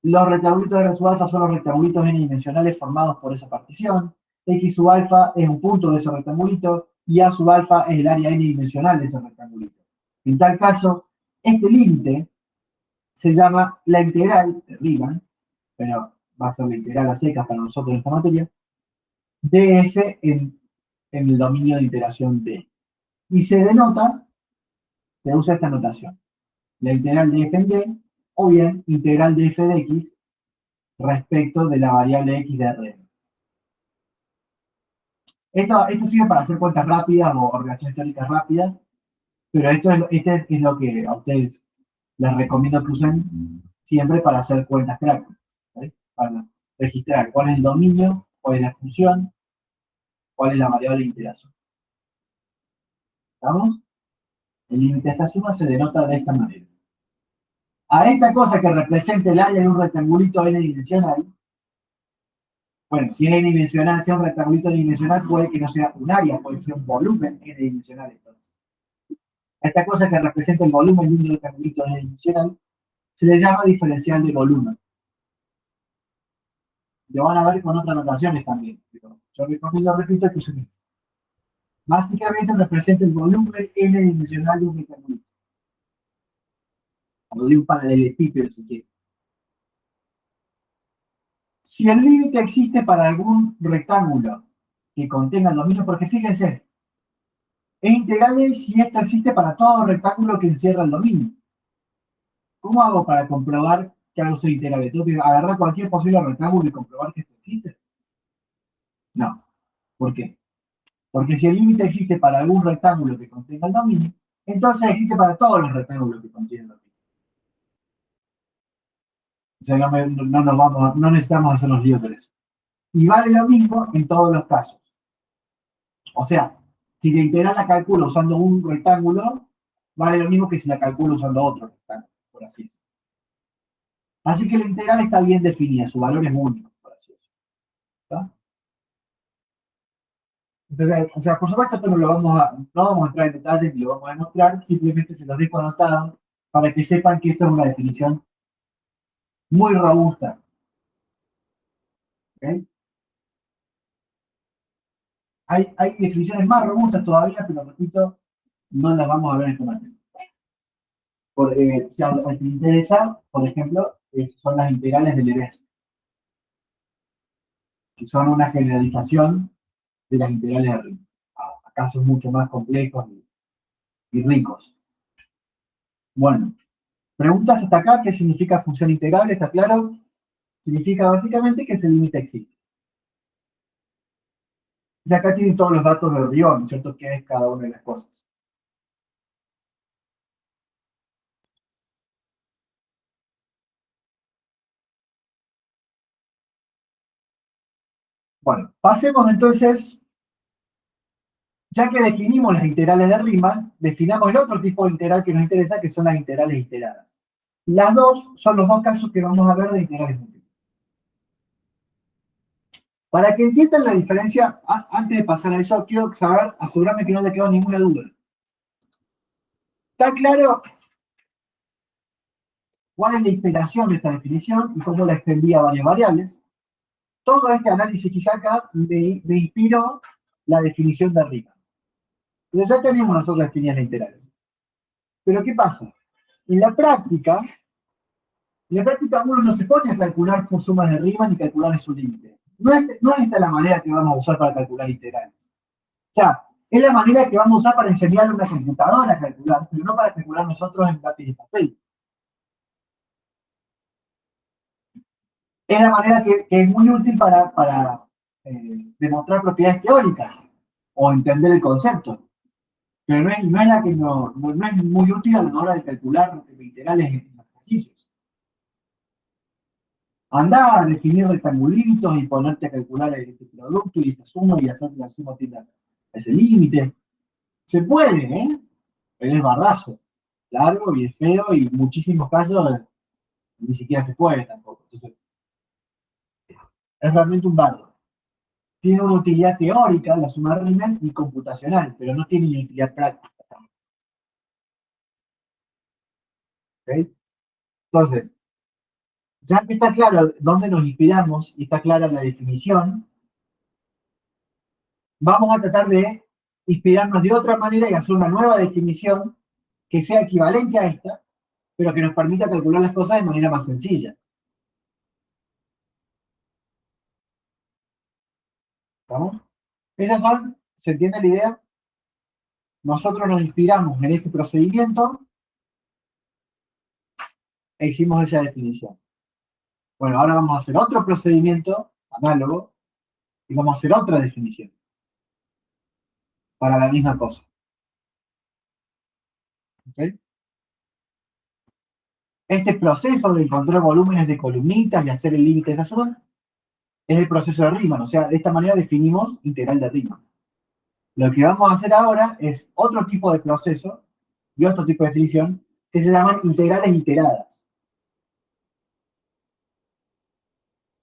los rectangulitos de R sub alfa son los rectangulitos n-dimensionales formados por esa partición, X sub alfa es un punto de ese rectangulito, y A sub alfa es el área n-dimensional de ese rectangulito. En tal caso, este límite se llama la integral de Riemann, pero va a ser la integral a secas para nosotros en esta materia, de f en el dominio de iteración D. Y se usa esta notación, la integral de f en D, o bien integral de f de x respecto de la variable x de R. Esto sirve para hacer cuentas rápidas o relaciones teóricas rápidas, pero este es lo que a ustedes les recomiendo que usen siempre para hacer cuentas prácticas, ¿sí? Para registrar cuál es el dominio, cuál es la función, cuál es la variable de iteración. ¿Estamos? El límite de esta suma se denota de esta manera. A esta cosa que representa el área de un rectangulito n-dimensional, Bueno, si es n-dimensional, sea un rectangulito n-dimensional, puede que no sea un área, puede ser un volumen n-dimensional. Entonces, a esta cosa que representa el volumen de un rectangulito n-dimensional se le llama diferencial de volumen. Lo van a ver con otras notaciones también, pero yo recomiendo, repito, que usen. Básicamente representa el volumen n-dimensional de un rectangulito, o de un paralelepípedo, si quiere. Si el límite existe para algún rectángulo que contenga el dominio, porque fíjense, es integral si esto existe para todo rectángulo que encierra el dominio. ¿Cómo hago para comprobar que algo es integral? ¿Tengo que agarrar cualquier posible rectángulo y comprobar que esto existe? No. ¿Por qué? Porque si el límite existe para algún rectángulo que contenga el dominio, entonces existe para todos los rectángulos que contienen el dominio. O sea, no necesitamos hacernos líos por eso. Y vale lo mismo en todos los casos. O sea, si la integral la calculo usando un rectángulo, vale lo mismo que si la calculo usando otro rectángulo, por así decirlo. Así que la integral está bien definida, su valor es único, por así decirlo. ¿Está? Entonces, o sea, por supuesto, esto no vamos a entrar en detalles ni lo vamos a demostrar, simplemente se los dejo anotado para que sepan que esto es una definición muy robusta. ¿Okay? Hay definiciones más robustas todavía, pero repito, no las vamos a ver en este momento. Si al que le interesa, por ejemplo, son las integrales del Lebesgue, que son una generalización de las integrales de Riemann, a casos mucho más complejos y ricos. Bueno, preguntas hasta acá, ¿qué significa función integral? ¿Está claro? Significa básicamente que ese límite existe. Y acá tienen todos los datos de Rion, ¿no es cierto? ¿Qué es cada una de las cosas? Bueno, pasemos entonces, ya que definimos las integrales de Riemann, definamos el otro tipo de integral que nos interesa, que son las integrales iteradas. Las dos son los dos casos que vamos a ver de integrales múltiples. Para que entiendan la diferencia, antes de pasar a eso, quiero saber, asegurarme que no le quedó ninguna duda. ¿Está claro cuál es la inspiración de esta definición y cómo la extendía a varias variables? Todo este análisis que hice acá me inspiró la definición de Riemann. Entonces ya tenemos nosotros definidas las integrales. Pero ¿qué pasa? En la práctica uno no se pone a calcular por sumas de Riemann y calcular su límite. No es esta la manera que vamos a usar para calcular integrales. O sea, es la manera que vamos a usar para enseñarle a una computadora a calcular, pero no para calcular nosotros en lápiz y papel. Es la manera que es muy útil para demostrar propiedades teóricas o entender el concepto. Pero no es la que no es muy útil a la hora de calcular integrales en ejercicios. Andá a definir rectangulitos y ponerte a calcular este producto y esta suma y hacer la suma tiene ese límite. Se puede, ¿eh? Pero es bardazo. Largo y es feo y en muchísimos casos ni siquiera se puede tampoco. Entonces, es realmente un bardo. Tiene una utilidad teórica, la suma Riemann, y computacional, pero no tiene utilidad práctica. ¿Okay? Entonces, ya que está claro dónde nos inspiramos y está clara la definición, vamos a tratar de inspirarnos de otra manera y hacer una nueva definición que sea equivalente a esta, pero que nos permita calcular las cosas de manera más sencilla. ¿Estamos? ¿Se entiende la idea? Nosotros nos inspiramos en este procedimiento e hicimos esa definición. Bueno, ahora vamos a hacer otro procedimiento análogo y vamos a hacer otra definición para la misma cosa. ¿Okay? Este proceso de encontrar volúmenes de columnitas y hacer el límite de esa suma es el proceso de Riemann. O sea, de esta manera definimos integral de Riemann. Lo que vamos a hacer ahora es otro tipo de proceso y otro tipo de definición que se llaman integrales iteradas.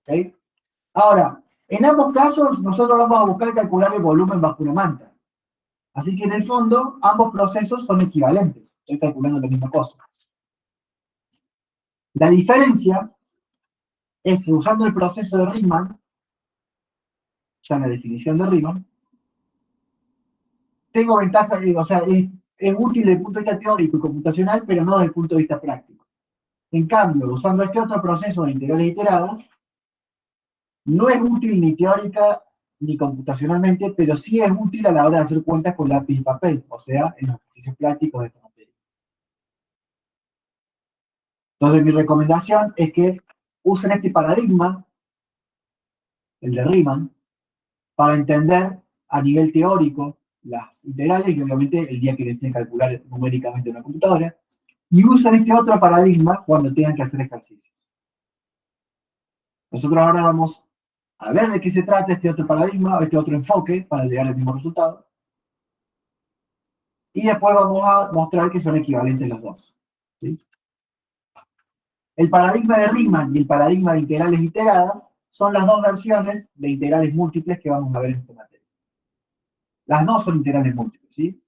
¿Okay? Ahora, En ambos casos, nosotros vamos a buscar calcular el volumen bajo una manta. Así que en el fondo, ambos procesos son equivalentes. Estoy calculando la misma cosa. La diferencia es que usando el proceso de Riemann, ya en la definición de Riemann, tengo ventaja, o sea, es útil desde el punto de vista teórico y computacional, pero no desde el punto de vista práctico. En cambio, usando este otro proceso de integrales iteradas, no es útil ni teórica ni computacionalmente, pero sí es útil a la hora de hacer cuentas con lápiz y papel, o sea, en los ejercicios prácticos de esta materia. Entonces, mi recomendación es que usen este paradigma, el de Riemann, para entender a nivel teórico las integrales, y obviamente el día que deseen calcular numéricamente en una computadora, y usen este otro paradigma cuando tengan que hacer ejercicios. Nosotros ahora vamos a ver de qué se trata este otro paradigma, este otro enfoque para llegar al mismo resultado. Y después vamos a mostrar que son equivalentes los dos. ¿Sí? El paradigma de Riemann y el paradigma de integrales iteradas son las dos versiones de integrales múltiples que vamos a ver en esta materia. Las dos son integrales múltiples, ¿sí?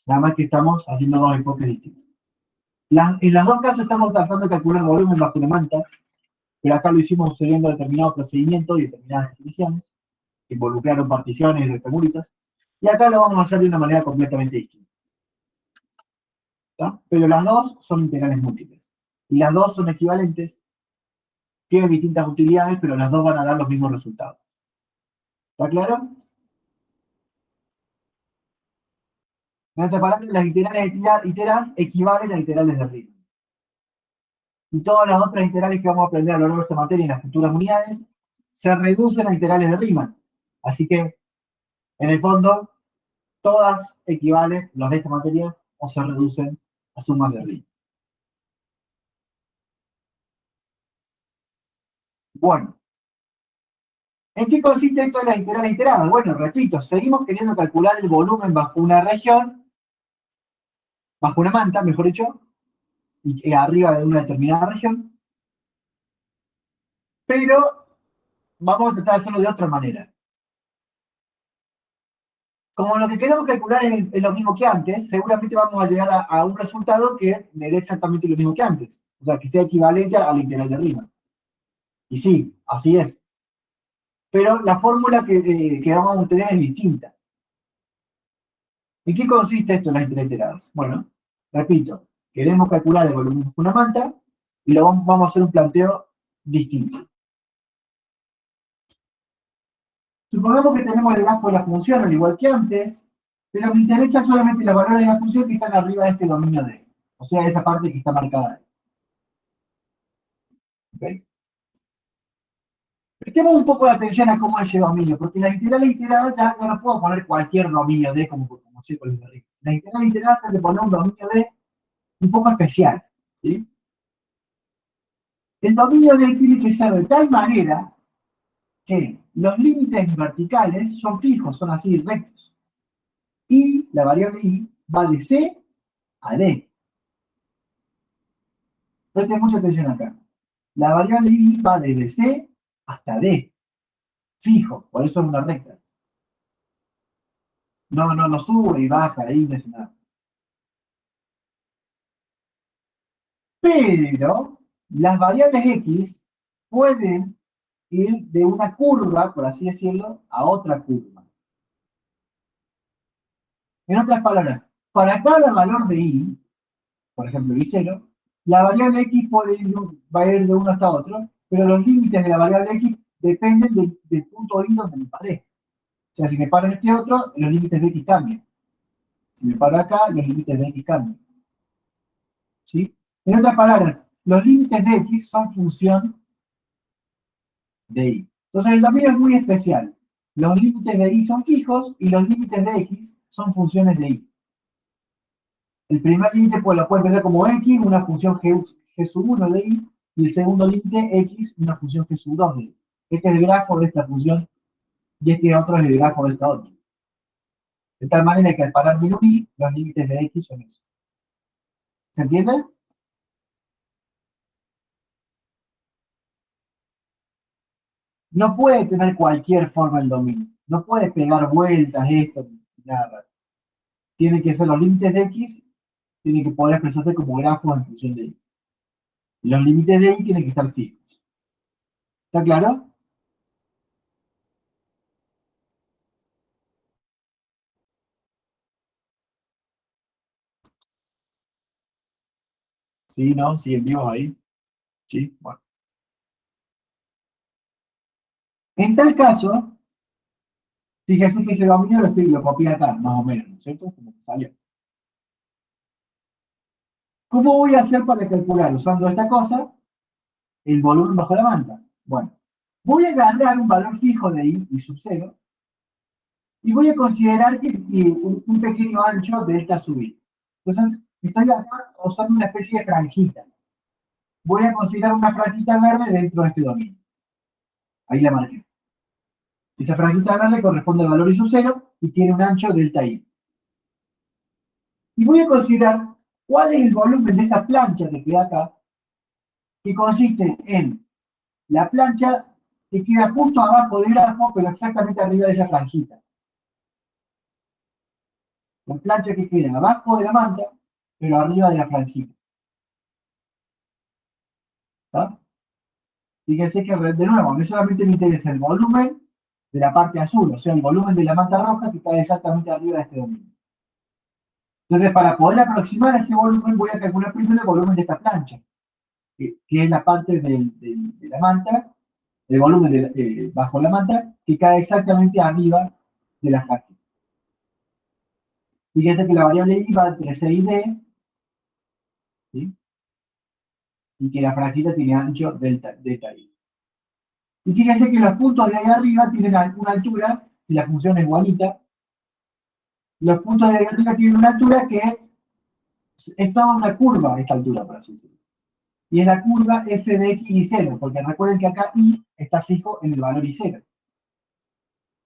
Nada más que estamos haciendo dos enfoques distintos. En los dos casos estamos tratando de calcular volumen bajo una manta, pero acá lo hicimos siguiendo determinado procedimiento y determinadas definiciones, que involucraron particiones y rectángulos, y acá lo vamos a hacer de una manera completamente distinta. ¿Tá? Pero las dos son integrales múltiples. Y las dos son equivalentes, tienen distintas utilidades, pero las dos van a dar los mismos resultados. ¿Está claro? En esta palabra, las integrales iteradas equivalen a integrales de Riemann. Y todas las otras integrales que vamos a aprender a lo largo de esta materia en las futuras unidades se reducen a integrales de Riemann. Así que, en el fondo, todas equivalen, los de esta materia, o se reducen a sumas de Riemann. Bueno, ¿en qué consiste esto de las integrales iteradas? Bueno, repito, seguimos queriendo calcular el volumen bajo una región, bajo una manta, mejor dicho, y arriba de una determinada región, pero vamos a tratar de hacerlo de otra manera. Como lo que queremos calcular es lo mismo que antes, seguramente vamos a llegar a un resultado que me dé exactamente lo mismo que antes. O sea, que sea equivalente a la integral de Riemann. Y sí, así es. Pero la fórmula que vamos a obtener es distinta. ¿En qué consiste esto en las integrales iteradas? Bueno, repito, queremos calcular el volumen de una manta y vamos a hacer un planteo distinto. Supongamos que tenemos el grafo de la función al igual que antes, pero me interesan solamente los valores de la función que están arriba de este dominio D. O sea, esa parte que está marcada ahí. ¿Okay? Prestemos un poco de atención a cómo es ese dominio, porque las integrales iteradas ya no puedo poner cualquier dominio D como sé con el de. Las integrales iteradas tengo que poner un dominio D un poco especial. ¿Sí? El dominio D tiene que ser de tal manera que los límites verticales son fijos, son así, rectos. Y la variable I va de C a D. Presten mucha atención acá. La variable I va desde C hasta D. Fijo, por eso es una recta. No sube y baja, ahí no es nada. Pero las variables X pueden ir de una curva, por así decirlo, a otra curva. En otras palabras, para cada valor de I, por ejemplo I0, la variable X va a ir de uno hasta otro, pero los límites de la variable X dependen del punto I donde me paré. O sea, si me paro en este otro, los límites de X cambian. Si me paro acá, los límites de X cambian. ¿Sí? En otras palabras, los límites de X son función de Y. Entonces el dominio es muy especial. Los límites de Y son fijos y los límites de X son funciones de Y. El primer límite pues, lo puede empezar como X, una función G sub 1 de Y, y el segundo límite X, una función G sub 2 de Y. Este es el grafo de esta función y este otro es el grafo de esta otra. De tal manera que al parar menú Y, los límites de X son eso. ¿Se entiende? no puede tener cualquier forma el dominio. No puede pegar vueltas, esto, nada. Tiene que ser los límites de X, tiene que poder expresarse como grafos en función de Y. Y los límites de Y tienen que estar fijos. ¿Está claro? Sí, ¿no? ¿Siguen vivos ahí? Sí, bueno. En tal caso, fíjese que ese dominio lo copié acá, más o menos, ¿no es cierto? Como que salió. ¿Cómo voy a hacer para calcular usando esta cosa el volumen bajo la manta? Bueno, voy a agarrar un valor fijo de I sub 0 y voy a considerar que un pequeño ancho de esta subida. Entonces, estoy acá usando una especie de franjita. Voy a considerar una franjita verde dentro de este dominio. Ahí la marqué. Esa franjita verde corresponde al valor I sub 0 y tiene un ancho delta I. Y voy a considerar cuál es el volumen de esta plancha que queda acá, que consiste en la plancha que queda justo abajo del grafo, pero exactamente arriba de esa franjita. La plancha que queda abajo de la manta, pero arriba de la franjita. ¿Está? Fíjense que, de nuevo, a mí solamente me interesa el volumen de la parte azul, o sea, el volumen de la manta roja que cae exactamente arriba de este dominio. Entonces, para poder aproximar ese volumen, voy a calcular primero el volumen de esta plancha, que es la parte de la manta, el volumen bajo la manta, que cae exactamente arriba de la franjita. Fíjense que la variable I va entre C y D, ¿sí? Y que la franjita tiene ancho delta I. Y fíjense que los puntos de ahí arriba tienen una altura, si la función es igualita, los puntos de ahí arriba tienen una altura que es toda una curva a esta altura, por así decirlo. Y es la curva f de x y 0, porque recuerden que acá y está fijo en el valor y 0.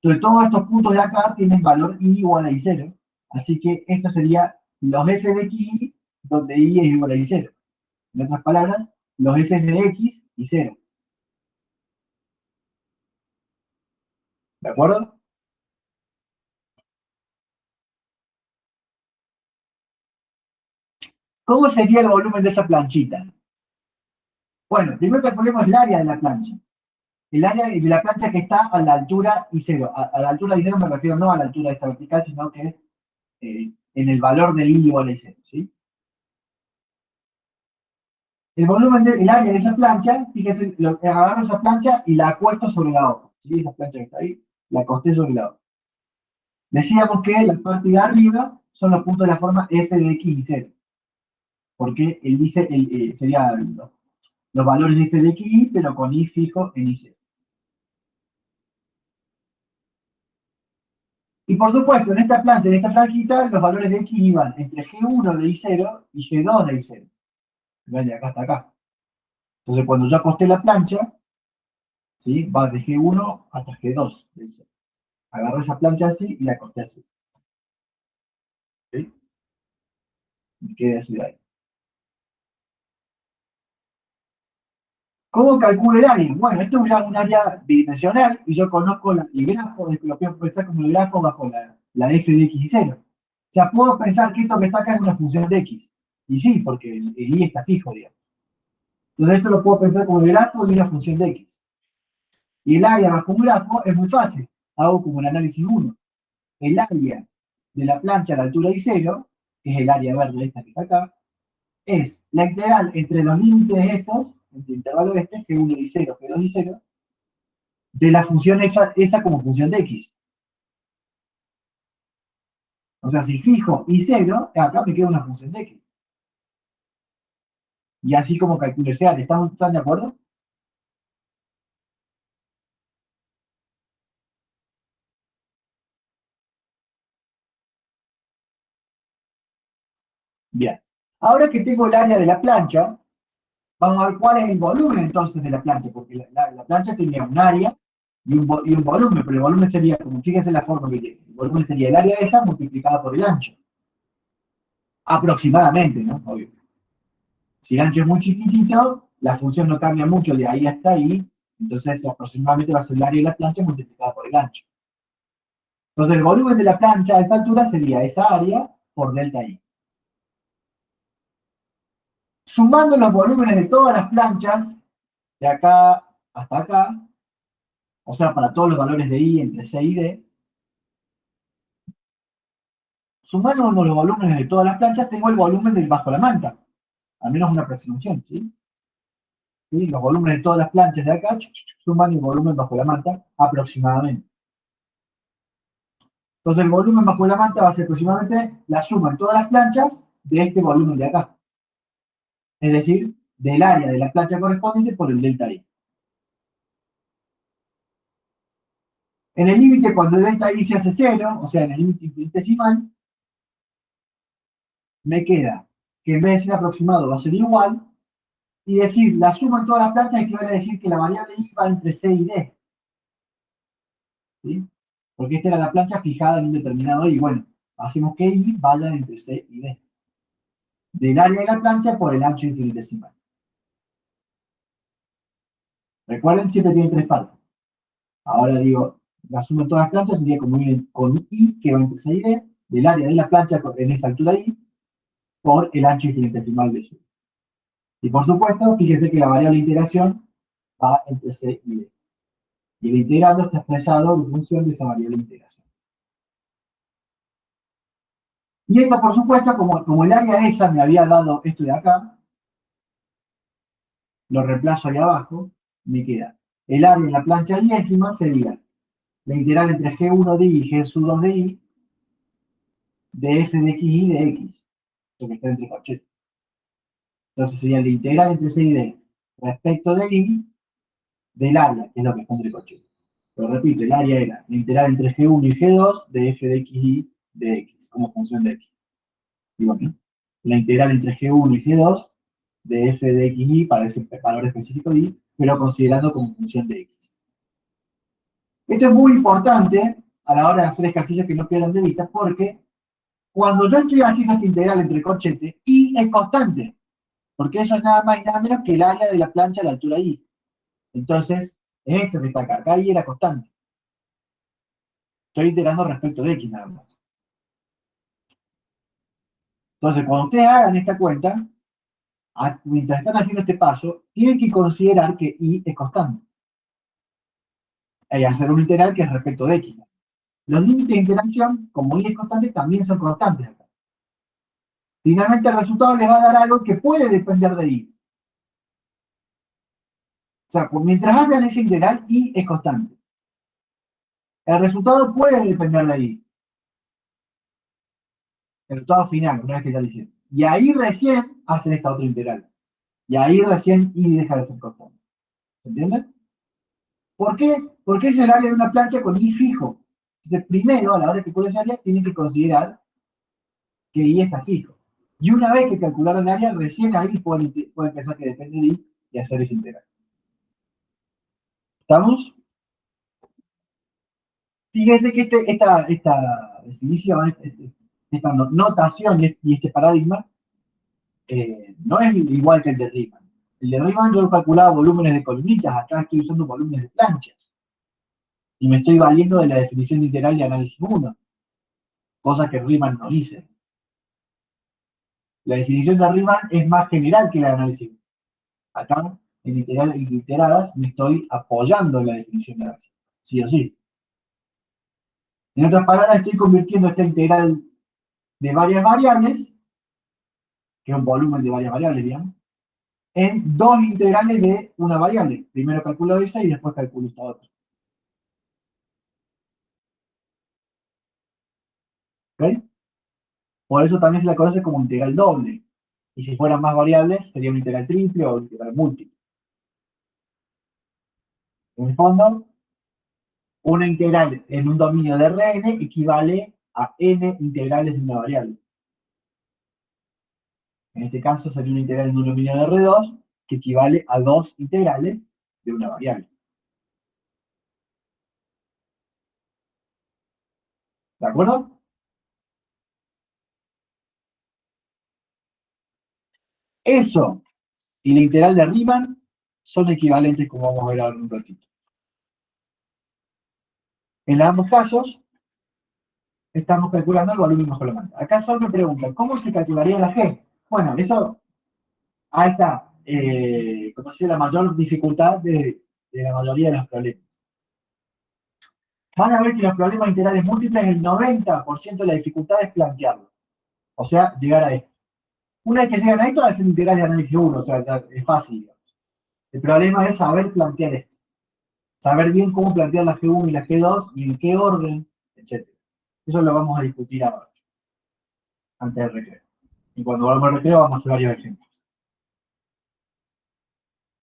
Entonces todos estos puntos de acá tienen valor y igual a y 0. Así que esto sería los f de x, donde y es igual a y 0. En otras palabras, los f de x y 0. ¿De acuerdo? ¿Cómo sería el volumen de esa planchita? Bueno, primero calculemos el área de la plancha. El área de la plancha que está a la altura y 0. A la altura y 0 me refiero no a la altura de esta vertical, sino que en el valor del y igual a 0. ¿Sí? El volumen del área de esa plancha, fíjense, agarro esa plancha y la acuesto sobre la otra. ¿Sí? Esa plancha que está ahí, la acosté sobre la otra. Decíamos que la parte de arriba son los puntos de la forma f de x y 0. Porque serían los valores de f de x y, pero con y fijo en y 0. Y por supuesto, en esta plancha, en esta franjita, los valores de x iban entre G1 de I0 y G2 de I0. De acá hasta acá. Entonces, cuando yo acosté la plancha, ¿sí? Va de G1 hasta G2 de I0. Agarré esa plancha así y la acosté así. ¿Sí? Y quedé así de ahí. ¿Cómo calculo el área? Bueno, esto es un área bidimensional y yo conozco el grafo, lo puedo pensar como el grafo bajo la f de x y 0. O sea, puedo pensar que esto que está acá es una función de x. Y sí, porque el y está fijo, digamos. Entonces esto lo puedo pensar como el grafo de una función de x. Y el área bajo un grafo es muy fácil. Hago como un análisis 1. El área de la plancha a la altura y 0, que es el área verde esta que está acá, es la integral entre los límites estos, entre el intervalo este, G1 y 0, G2 y 0, de la función esa como función de x. O sea, si fijo y 0, acá me queda una función de x. Y así como calculo ese área. ¿Están de acuerdo? Bien. Ahora que tengo el área de la plancha, vamos a ver cuál es el volumen entonces de la plancha, porque la plancha tenía un área y un volumen, pero el volumen sería, como fíjense la forma que tiene, el volumen sería el área esa multiplicada por el ancho. Aproximadamente, ¿no? Obvio. Si el ancho es muy chiquitito, la función no cambia mucho de ahí hasta ahí, Entonces, aproximadamente va a ser el área de la plancha multiplicada por el ancho. Entonces, el volumen de la plancha a esa altura sería esa área por delta I. Sumando los volúmenes de todas las planchas, de acá hasta acá, o sea, para todos los valores de I entre C y D, sumando los volúmenes de todas las planchas, tengo el volumen del bajo la manta. Al menos una aproximación, ¿sí? ¿Sí? Los volúmenes de todas las planchas de acá suman el volumen bajo la manta aproximadamente. Entonces el volumen bajo la manta va a ser aproximadamente la suma en todas las planchas de este volumen de acá. Es decir, del área de la plancha correspondiente por el delta I. En el límite, cuando el delta I se hace cero, o sea, en el límite infinitesimal, me queda que en vez de ser aproximado va a ser igual, y decir la suma en todas las planchas equivale a decir que la variable I va entre C y D. ¿Sí? Porque esta era la plancha fijada en un determinado I. Bueno, hacemos que I vaya entre C y D. Del área de la plancha por el ancho infinitesimal. Recuerden, siempre tiene tres partes. Ahora digo, la suma en todas las planchas sería como ir con I, que va entre C y D, del área de la plancha en esa altura I, por el ancho infinitesimal de su. Y por supuesto, fíjense que la variable de integración va entre C y D. Y el integrando está expresado en función de esa variable de integración. Y esto, por supuesto, como el área esa me había dado esto de acá, lo reemplazo ahí abajo, me queda el área en la plancha diésima sería la integral entre G1 de I y G sub 2 de I de f de x y de x, lo que está entre corchetes. Entonces sería la integral entre C y D respecto de I del área, que es lo que está entre corchetes. Lo repito, el área era la integral entre G1 y G2 de f de x y de x, como función de x. Y bueno, la integral entre G1 y G2 de f de x y para ese valor específico de y, pero considerando como función de x. Esto es muy importante a la hora de hacer ejercicios que no pierdan de vista, porque cuando yo estoy haciendo esta integral entre corchetes, y es constante, porque eso es nada más y nada menos que el área de la plancha a la altura I. Entonces, en esto que está acá, acá I era constante. Estoy integrando respecto de X nada más. Entonces, cuando ustedes hagan esta cuenta, mientras están haciendo este paso, tienen que considerar que I es constante. Y hacer un integral que es respecto de X. Los límites de interacción, como I es constante, también son constantes acá. Finalmente, el resultado les va a dar algo que puede depender de I. O sea, mientras hacen ese integral, I es constante. El resultado puede depender de I. El resultado final, una vez que ya lo hicieron. Y ahí recién hacen esta otra integral. Y ahí recién I deja de ser constante. ¿Se entiende? ¿Por qué? Porque es el área de una plancha con I fijo. Entonces, primero, a la hora que calculen ese área, tienen que considerar que I está fijo. Y una vez que calcularon el área, recién ahí pueden pensar que depende de I y hacer ese integral. ¿Estamos? Fíjense que esta definición, esta notación y este paradigma no es igual que el de Riemann. El de Riemann yo calculaba volúmenes de columnitas, acá estoy usando volúmenes de planchas. Y me estoy valiendo de la definición de integral de análisis 1, cosa que Riemann no dice. La definición de Riemann es más general que la de análisis 1. Acá, en integrales iteradas, me estoy apoyando en la definición de análisis, sí o sí. En otras palabras, estoy convirtiendo esta integral de varias variables, que es un volumen de varias variables, digamos, en dos integrales de una variable. Primero calculo esa y después calculo esta otra. ¿Ok? Por eso también se la conoce como integral doble. Y si fueran más variables, sería una integral triple o integral múltiple. En el fondo, una integral en un dominio de Rn equivale a n integrales de una variable. En este caso sería una integral en un dominio de R2 que equivale a dos integrales de una variable. ¿De acuerdo? Eso y la integral de Riemann son equivalentes, como vamos a ver ahora en un ratito. En ambos casos, estamos calculando el volumen bajo la manta. Acá solo me preguntan, ¿cómo se calcularía la G? Bueno, eso, ahí está, como se dice, la mayor dificultad de la mayoría de los problemas. Van a ver que los problemas integrales múltiples, el 90% de la dificultad es plantearlo. O sea, llegar a esto. Una vez que llegan a esto, hacen integrales de análisis 1, o sea, es fácil, digamos. El problema es saber plantear esto. Saber bien cómo plantear la G1 y la G2 y en qué orden, etc. Eso lo vamos a discutir ahora, antes del recreo. Y cuando vamos al recreo vamos a hacer varios ejemplos.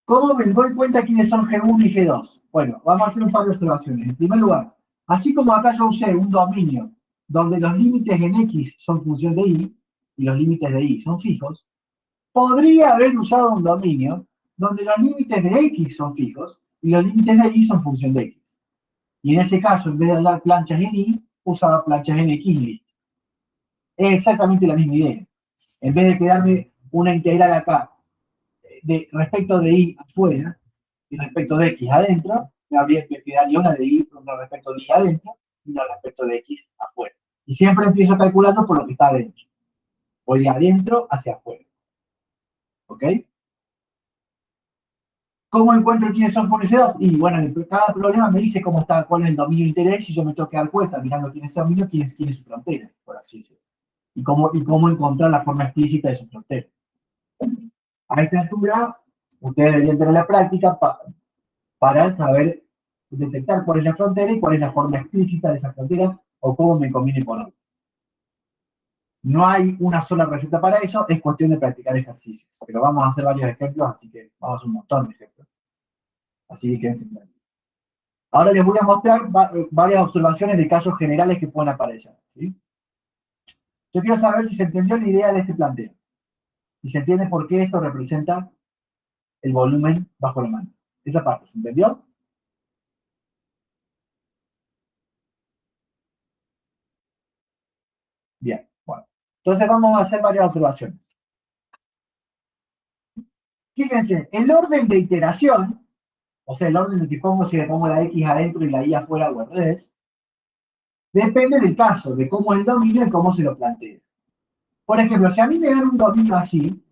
¿Cómo me doy cuenta quiénes son G1 y G2? Bueno, vamos a hacer un par de observaciones. En primer lugar, así como acá yo usé un dominio donde los límites en X son función de Y y los límites de Y son fijos, podría haber usado un dominio donde los límites de X son fijos y los límites de Y son función de X. Y en ese caso, en vez de dar planchas en Y, usaba planchas en X. Es exactamente la misma idea. En vez de quedarme una integral acá respecto de Y afuera y respecto de X adentro, me quedaría una de Y respecto de Y adentro y una respecto de X afuera. Y siempre empiezo calculando por lo que está adentro. Voy de adentro hacia afuera. ¿Ok? ¿Cómo encuentro quiénes son fornecedores? Y bueno, cada problema me dice cómo está, cuál es el dominio de interés y yo me tengo que dar cuenta, mirando quién es el dominio, quién es su frontera, por así decirlo. Y cómo encontrar la forma explícita de su frontera. A esta altura, ustedes deberían tener la práctica para saber detectar cuál es la frontera y cuál es la forma explícita de esa frontera o cómo me conviene ponerlo. No hay una sola receta para eso, es cuestión de practicar ejercicios. Pero vamos a hacer varios ejemplos, así que vamos a hacer un montón de ejemplos. Así que quédense claros. Ahora les voy a mostrar varias observaciones de casos generales que pueden aparecer. ¿Sí? Yo quiero saber si se entendió la idea de este planteo. Si se entiende por qué esto representa el volumen bajo la mano. Esa parte, ¿se entendió? Bien, bueno. Entonces vamos a hacer varias observaciones. Fíjense, el orden de iteración, o sea, el orden de que pongo, si le pongo la X adentro y la Y afuera o al revés, depende del caso, de cómo es el dominio y cómo se lo plantea. Por ejemplo, si a mí me dan un dominio así,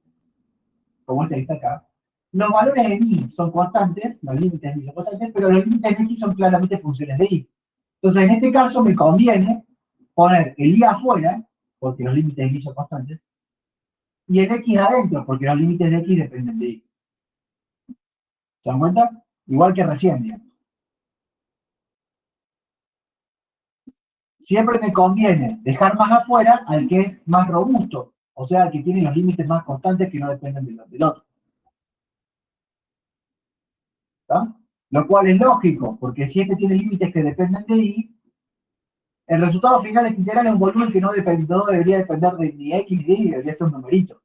como este que está acá, los valores en Y son constantes, los límites en Y son constantes, pero los límites en X son claramente funciones de Y. Entonces, en este caso me conviene poner el Y afuera, porque los límites en Y son constantes, y el X adentro, porque los límites de X dependen de Y. ¿Se dan cuenta? Igual que recién, digamos. Siempre me conviene dejar más afuera al que es más robusto, o sea, al que tiene los límites más constantes que no dependen del otro. ¿Está? Lo cual es lógico, porque si este tiene límites que dependen de Y, el resultado final de este integral es un volumen que no debería depender de ni X ni de Y, debería ser un numerito.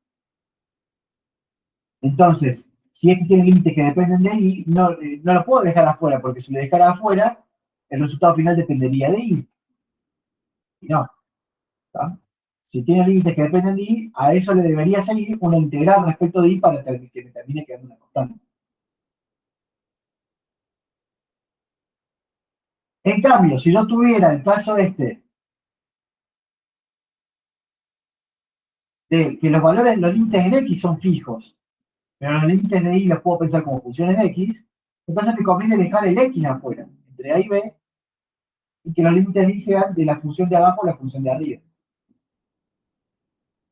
Entonces, si este tiene límites que dependen de Y, no lo puedo dejar afuera, porque si lo dejara afuera, el resultado final dependería de Y. Y no. ¿Está? Si tiene límites que dependen de Y, a eso le debería seguir una integral respecto de Y para que me termine quedando una constante. En cambio, si yo tuviera el caso este, de que los valores, los límites en X son fijos, pero los límites de Y los puedo pensar como funciones de X, entonces me conviene dejar el X afuera, entre A y B, y que los límites de Y sean de la función de abajo a la función de arriba.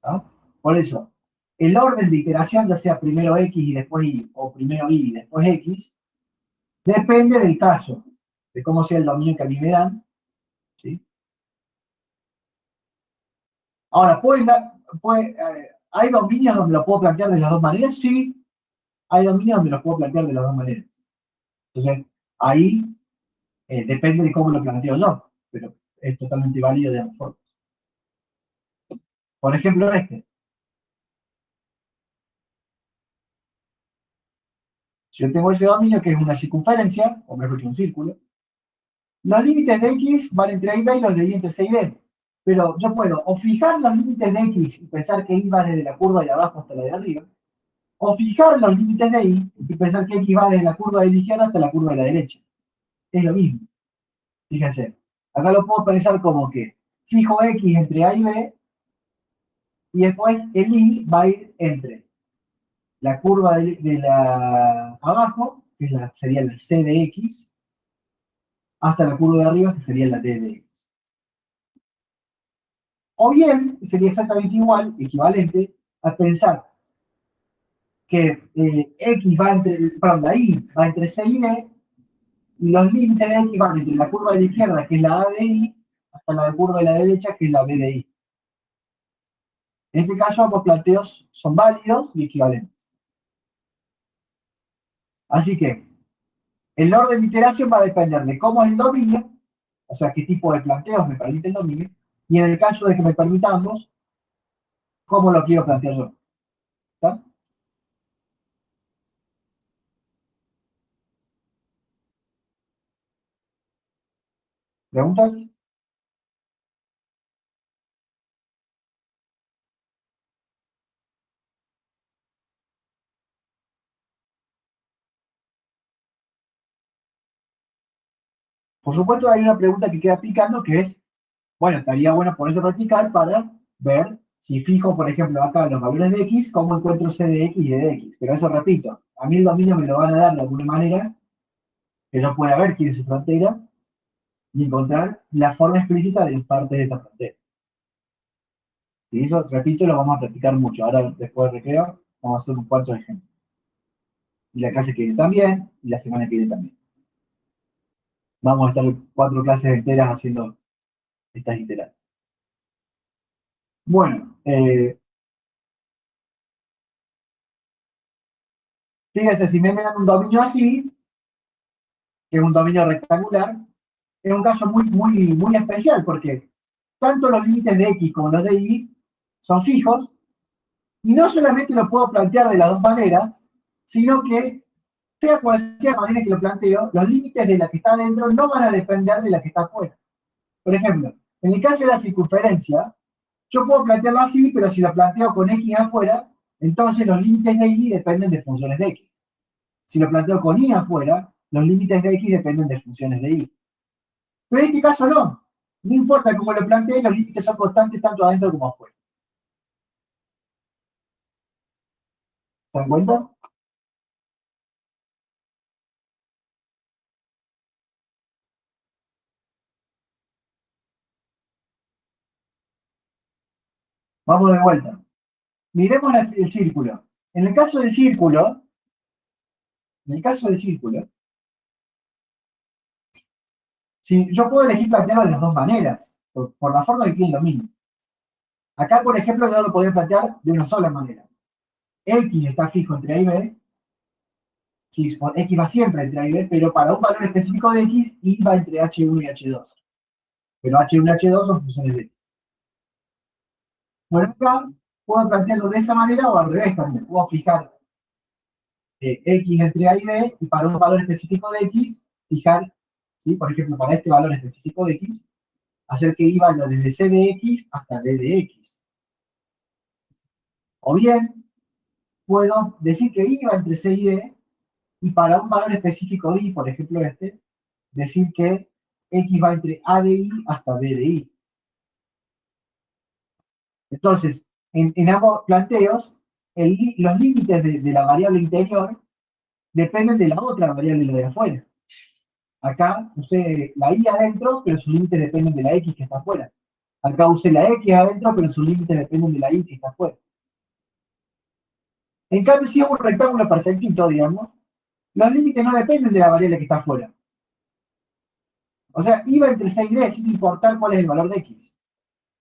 ¿No? Por eso, el orden de iteración, ya sea primero X y después Y, o primero Y y después X, depende del caso, de cómo sea el dominio que a mí me dan. ¿Sí? Ahora, ¿hay dominios donde lo puedo plantear de las dos maneras? Sí, hay dominios donde lo puedo plantear de las dos maneras. Entonces, ahí depende de cómo lo planteo yo, pero es totalmente válido de ambas formas. Por ejemplo, este. Si yo tengo ese dominio que es una circunferencia, o mejor dicho, un círculo, los límites de X van entre A y B y los de Y entre C y D. Pero yo puedo o fijar los límites de X y pensar que Y va desde la curva de abajo hasta la de arriba, O fijar los límites de y pensar que X va desde la curva de la izquierda hasta la curva de la derecha. Es lo mismo. Fíjense. Acá lo puedo pensar como que fijo X entre A y B, y después el Y va a ir entre la curva de la abajo, que sería la C de X, hasta la curva de arriba, que sería la D de X. O bien, sería exactamente igual, equivalente, a pensar que X va entre, perdón, la Y va entre C y D, y los límites de X van entre la curva de la izquierda, que es la A de Y, hasta la curva de la derecha, que es la B de Y. En este caso, ambos planteos son válidos y equivalentes. Así que el orden de iteración va a depender de cómo es el dominio, o sea, qué tipo de planteos me permite el dominio, y en el caso de que me permita ambos, cómo lo quiero plantear yo. ¿Está? ¿Preguntas? Por supuesto, hay una pregunta que queda picando que es, bueno, estaría bueno ponerse a practicar para ver si fijo, por ejemplo, acá los valores de X, cómo encuentro C de X y D de X. Pero eso repito, a mí el dominio me lo van a dar de alguna manera, que yo pueda ver quién es su frontera y encontrar la forma explícita de las partes de esa frontera. Y eso, repito, lo vamos a practicar mucho. Ahora, después del recreo, vamos a hacer un cuantos ejemplos. Y la clase que viene también, y la semana que viene también. Vamos a estar 4 clases enteras haciendo estas integrales. Bueno, fíjense, si me dan un dominio así, que es un dominio rectangular, es un caso muy especial, porque tanto los límites de X como los de Y son fijos, y no solamente lo puedo plantear de las dos maneras, sino que, sea cual sea la manera que lo planteo, los límites de la que está adentro no van a depender de la que está afuera. Por ejemplo, en el caso de la circunferencia, yo puedo plantearlo así, pero si lo planteo con X afuera, entonces los límites de Y dependen de funciones de X. Si lo planteo con Y afuera, los límites de X dependen de funciones de Y. Pero en este caso no. No importa cómo lo plantee, los límites son constantes tanto adentro como afuera. ¿Se dan cuenta? Vamos de vuelta. Miremos el círculo. En el caso del círculo, en el caso del círculo, si yo puedo elegir plantearlo de las dos maneras, por la forma que tiene lo mismo. Acá, por ejemplo, yo lo podría plantear de una sola manera. X está fijo entre A y B, X va siempre entre A y B, pero para un valor específico de X, Y va entre H1 y H2. Pero H1 y H2 son funciones de X. Bueno, acá puedo plantearlo de esa manera o al revés también. Puedo fijar X entre A y B, y para un valor específico de X, fijar, ¿sí? Por ejemplo, para este valor específico de X, hacer que Y vaya desde C de X hasta D de X. O bien, puedo decir que Y va entre C y D, y para un valor específico de Y, por ejemplo este, decir que X va entre A de Y hasta B de Y. Entonces, en ambos planteos, los límites de la variable interior dependen de la otra variable, la de afuera. Acá usé la Y adentro, pero sus límites dependen de la X que está afuera. Acá usé la X adentro, pero sus límites dependen de la Y que está afuera. En cambio, si es un rectángulo perfectito, digamos, los límites no dependen de la variable que está afuera. O sea, iba entre C y D sin importar cuál es el valor de X.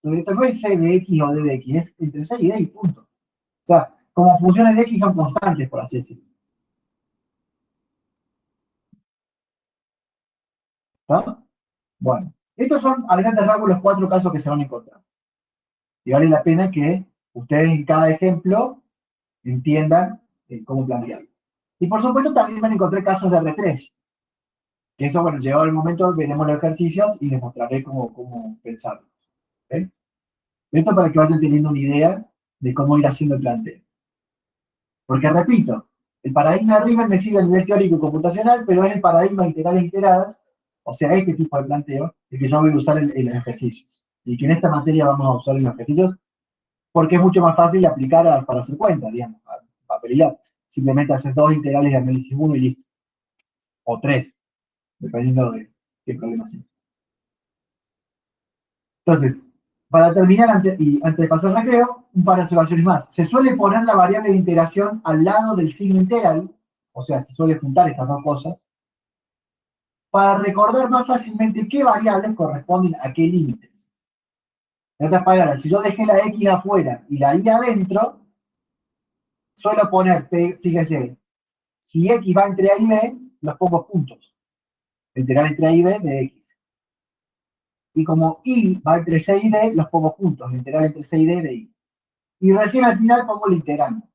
Entonces, esto no es C de X o D de X, es entre C y D y punto. O sea, como funciones de X son constantes, por así decirlo. ¿Está? Bueno, estos son a grandes rasgos los 4 casos que se van a encontrar. Y vale la pena que ustedes en cada ejemplo entiendan cómo plantearlo. Y por supuesto también van a encontrar casos de R3, que eso, bueno, llegado el momento, veremos los ejercicios y les mostraré cómo pensarlos. ¿Okay? Esto para que vayan teniendo una idea de cómo ir haciendo el planteo. Porque repito, el paradigma de Riemann me sirve a nivel teórico y computacional, pero es el paradigma de integrales iteradas, o sea, este tipo de planteo, el que yo voy a usar en los ejercicios. Y que en esta materia vamos a usar en los ejercicios, porque es mucho más fácil de aplicar para hacer cuentas, digamos, a papel y lápiz. Simplemente haces dos integrales de análisis uno y listo. O tres, dependiendo de qué problema sea. Entonces, para terminar, antes de pasar la creo, un par de observaciones más. Se suele poner la variable de integración al lado del signo integral, o sea, se suele juntar estas dos cosas, para recordar más fácilmente qué variables corresponden a qué límites. En otras palabras, si yo dejé la x afuera y la y adentro, suelo poner, fíjese, si x va entre a y b, los pongo puntos. Integral entre a y b de x. Y como y va entre c y d, los pongo puntos. La integral entre c y d de y. Y recién al final pongo el integrando.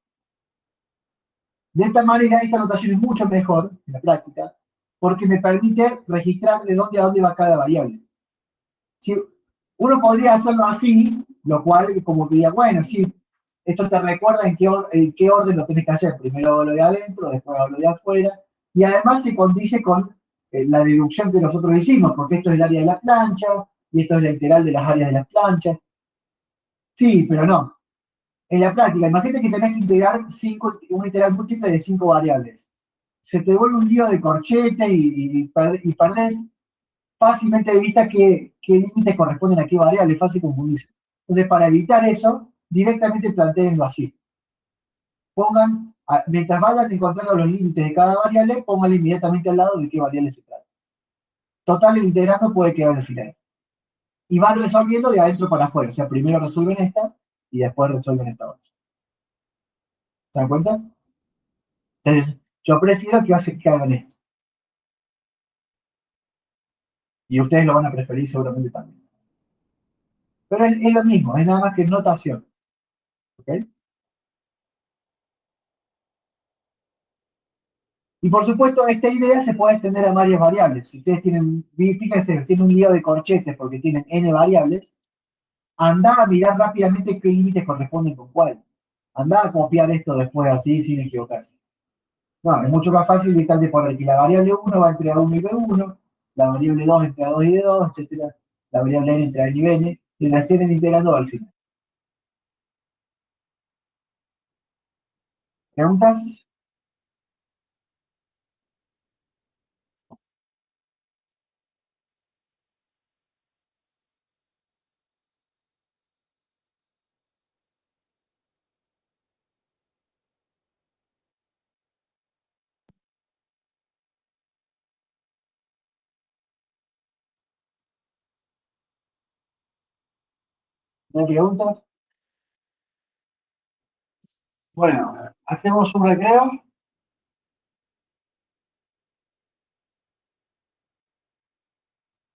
De esta manera, esta notación es mucho mejor en la práctica, porque me permite registrar de dónde a dónde va cada variable. Si uno podría hacerlo así, lo cual como que diría, bueno, sí, esto te recuerda en qué orden lo tenés que hacer. Primero lo de adentro, después lo de afuera, y además se condice con la deducción que nosotros hicimos, porque esto es el área de la plancha, y esto es la integral de las áreas de las planchas. Sí, pero no. En la práctica, imagínate que tenés que integrar una integral múltiple de 5 variables. Se te vuelve un lío de corchete y perdés fácilmente de vista qué límites corresponden a qué variable, es fácil confundirse. Entonces, para evitar eso, directamente planteenlo así. Mientras vayan encontrando los límites de cada variable, pónganle inmediatamente al lado de qué variable se trata. Total, el integrando puede quedar al final. Y van resolviendo de adentro para afuera. O sea, primero resuelven esta y después resuelven esta otra. ¿Se dan cuenta? Entonces, yo prefiero que hagan esto. Y ustedes lo van a preferir seguramente también. Pero es lo mismo, es nada más que notación. ¿Ok? Y por supuesto, esta idea se puede extender a varias variables. Si ustedes tienen, fíjense, tienen un lío de corchetes porque tienen n variables, anda a mirar rápidamente qué límites corresponden con cuál. Anda a copiar esto después así sin equivocarse. No, es mucho más fácil de poner que la variable 1 va entre A1 y B1, la variable 2 entre A2 y D2, etc. La variable n entre A y Bn, y la siguen integrando al final. ¿Preguntas? ¿No hay preguntas? Bueno, hacemos un recreo.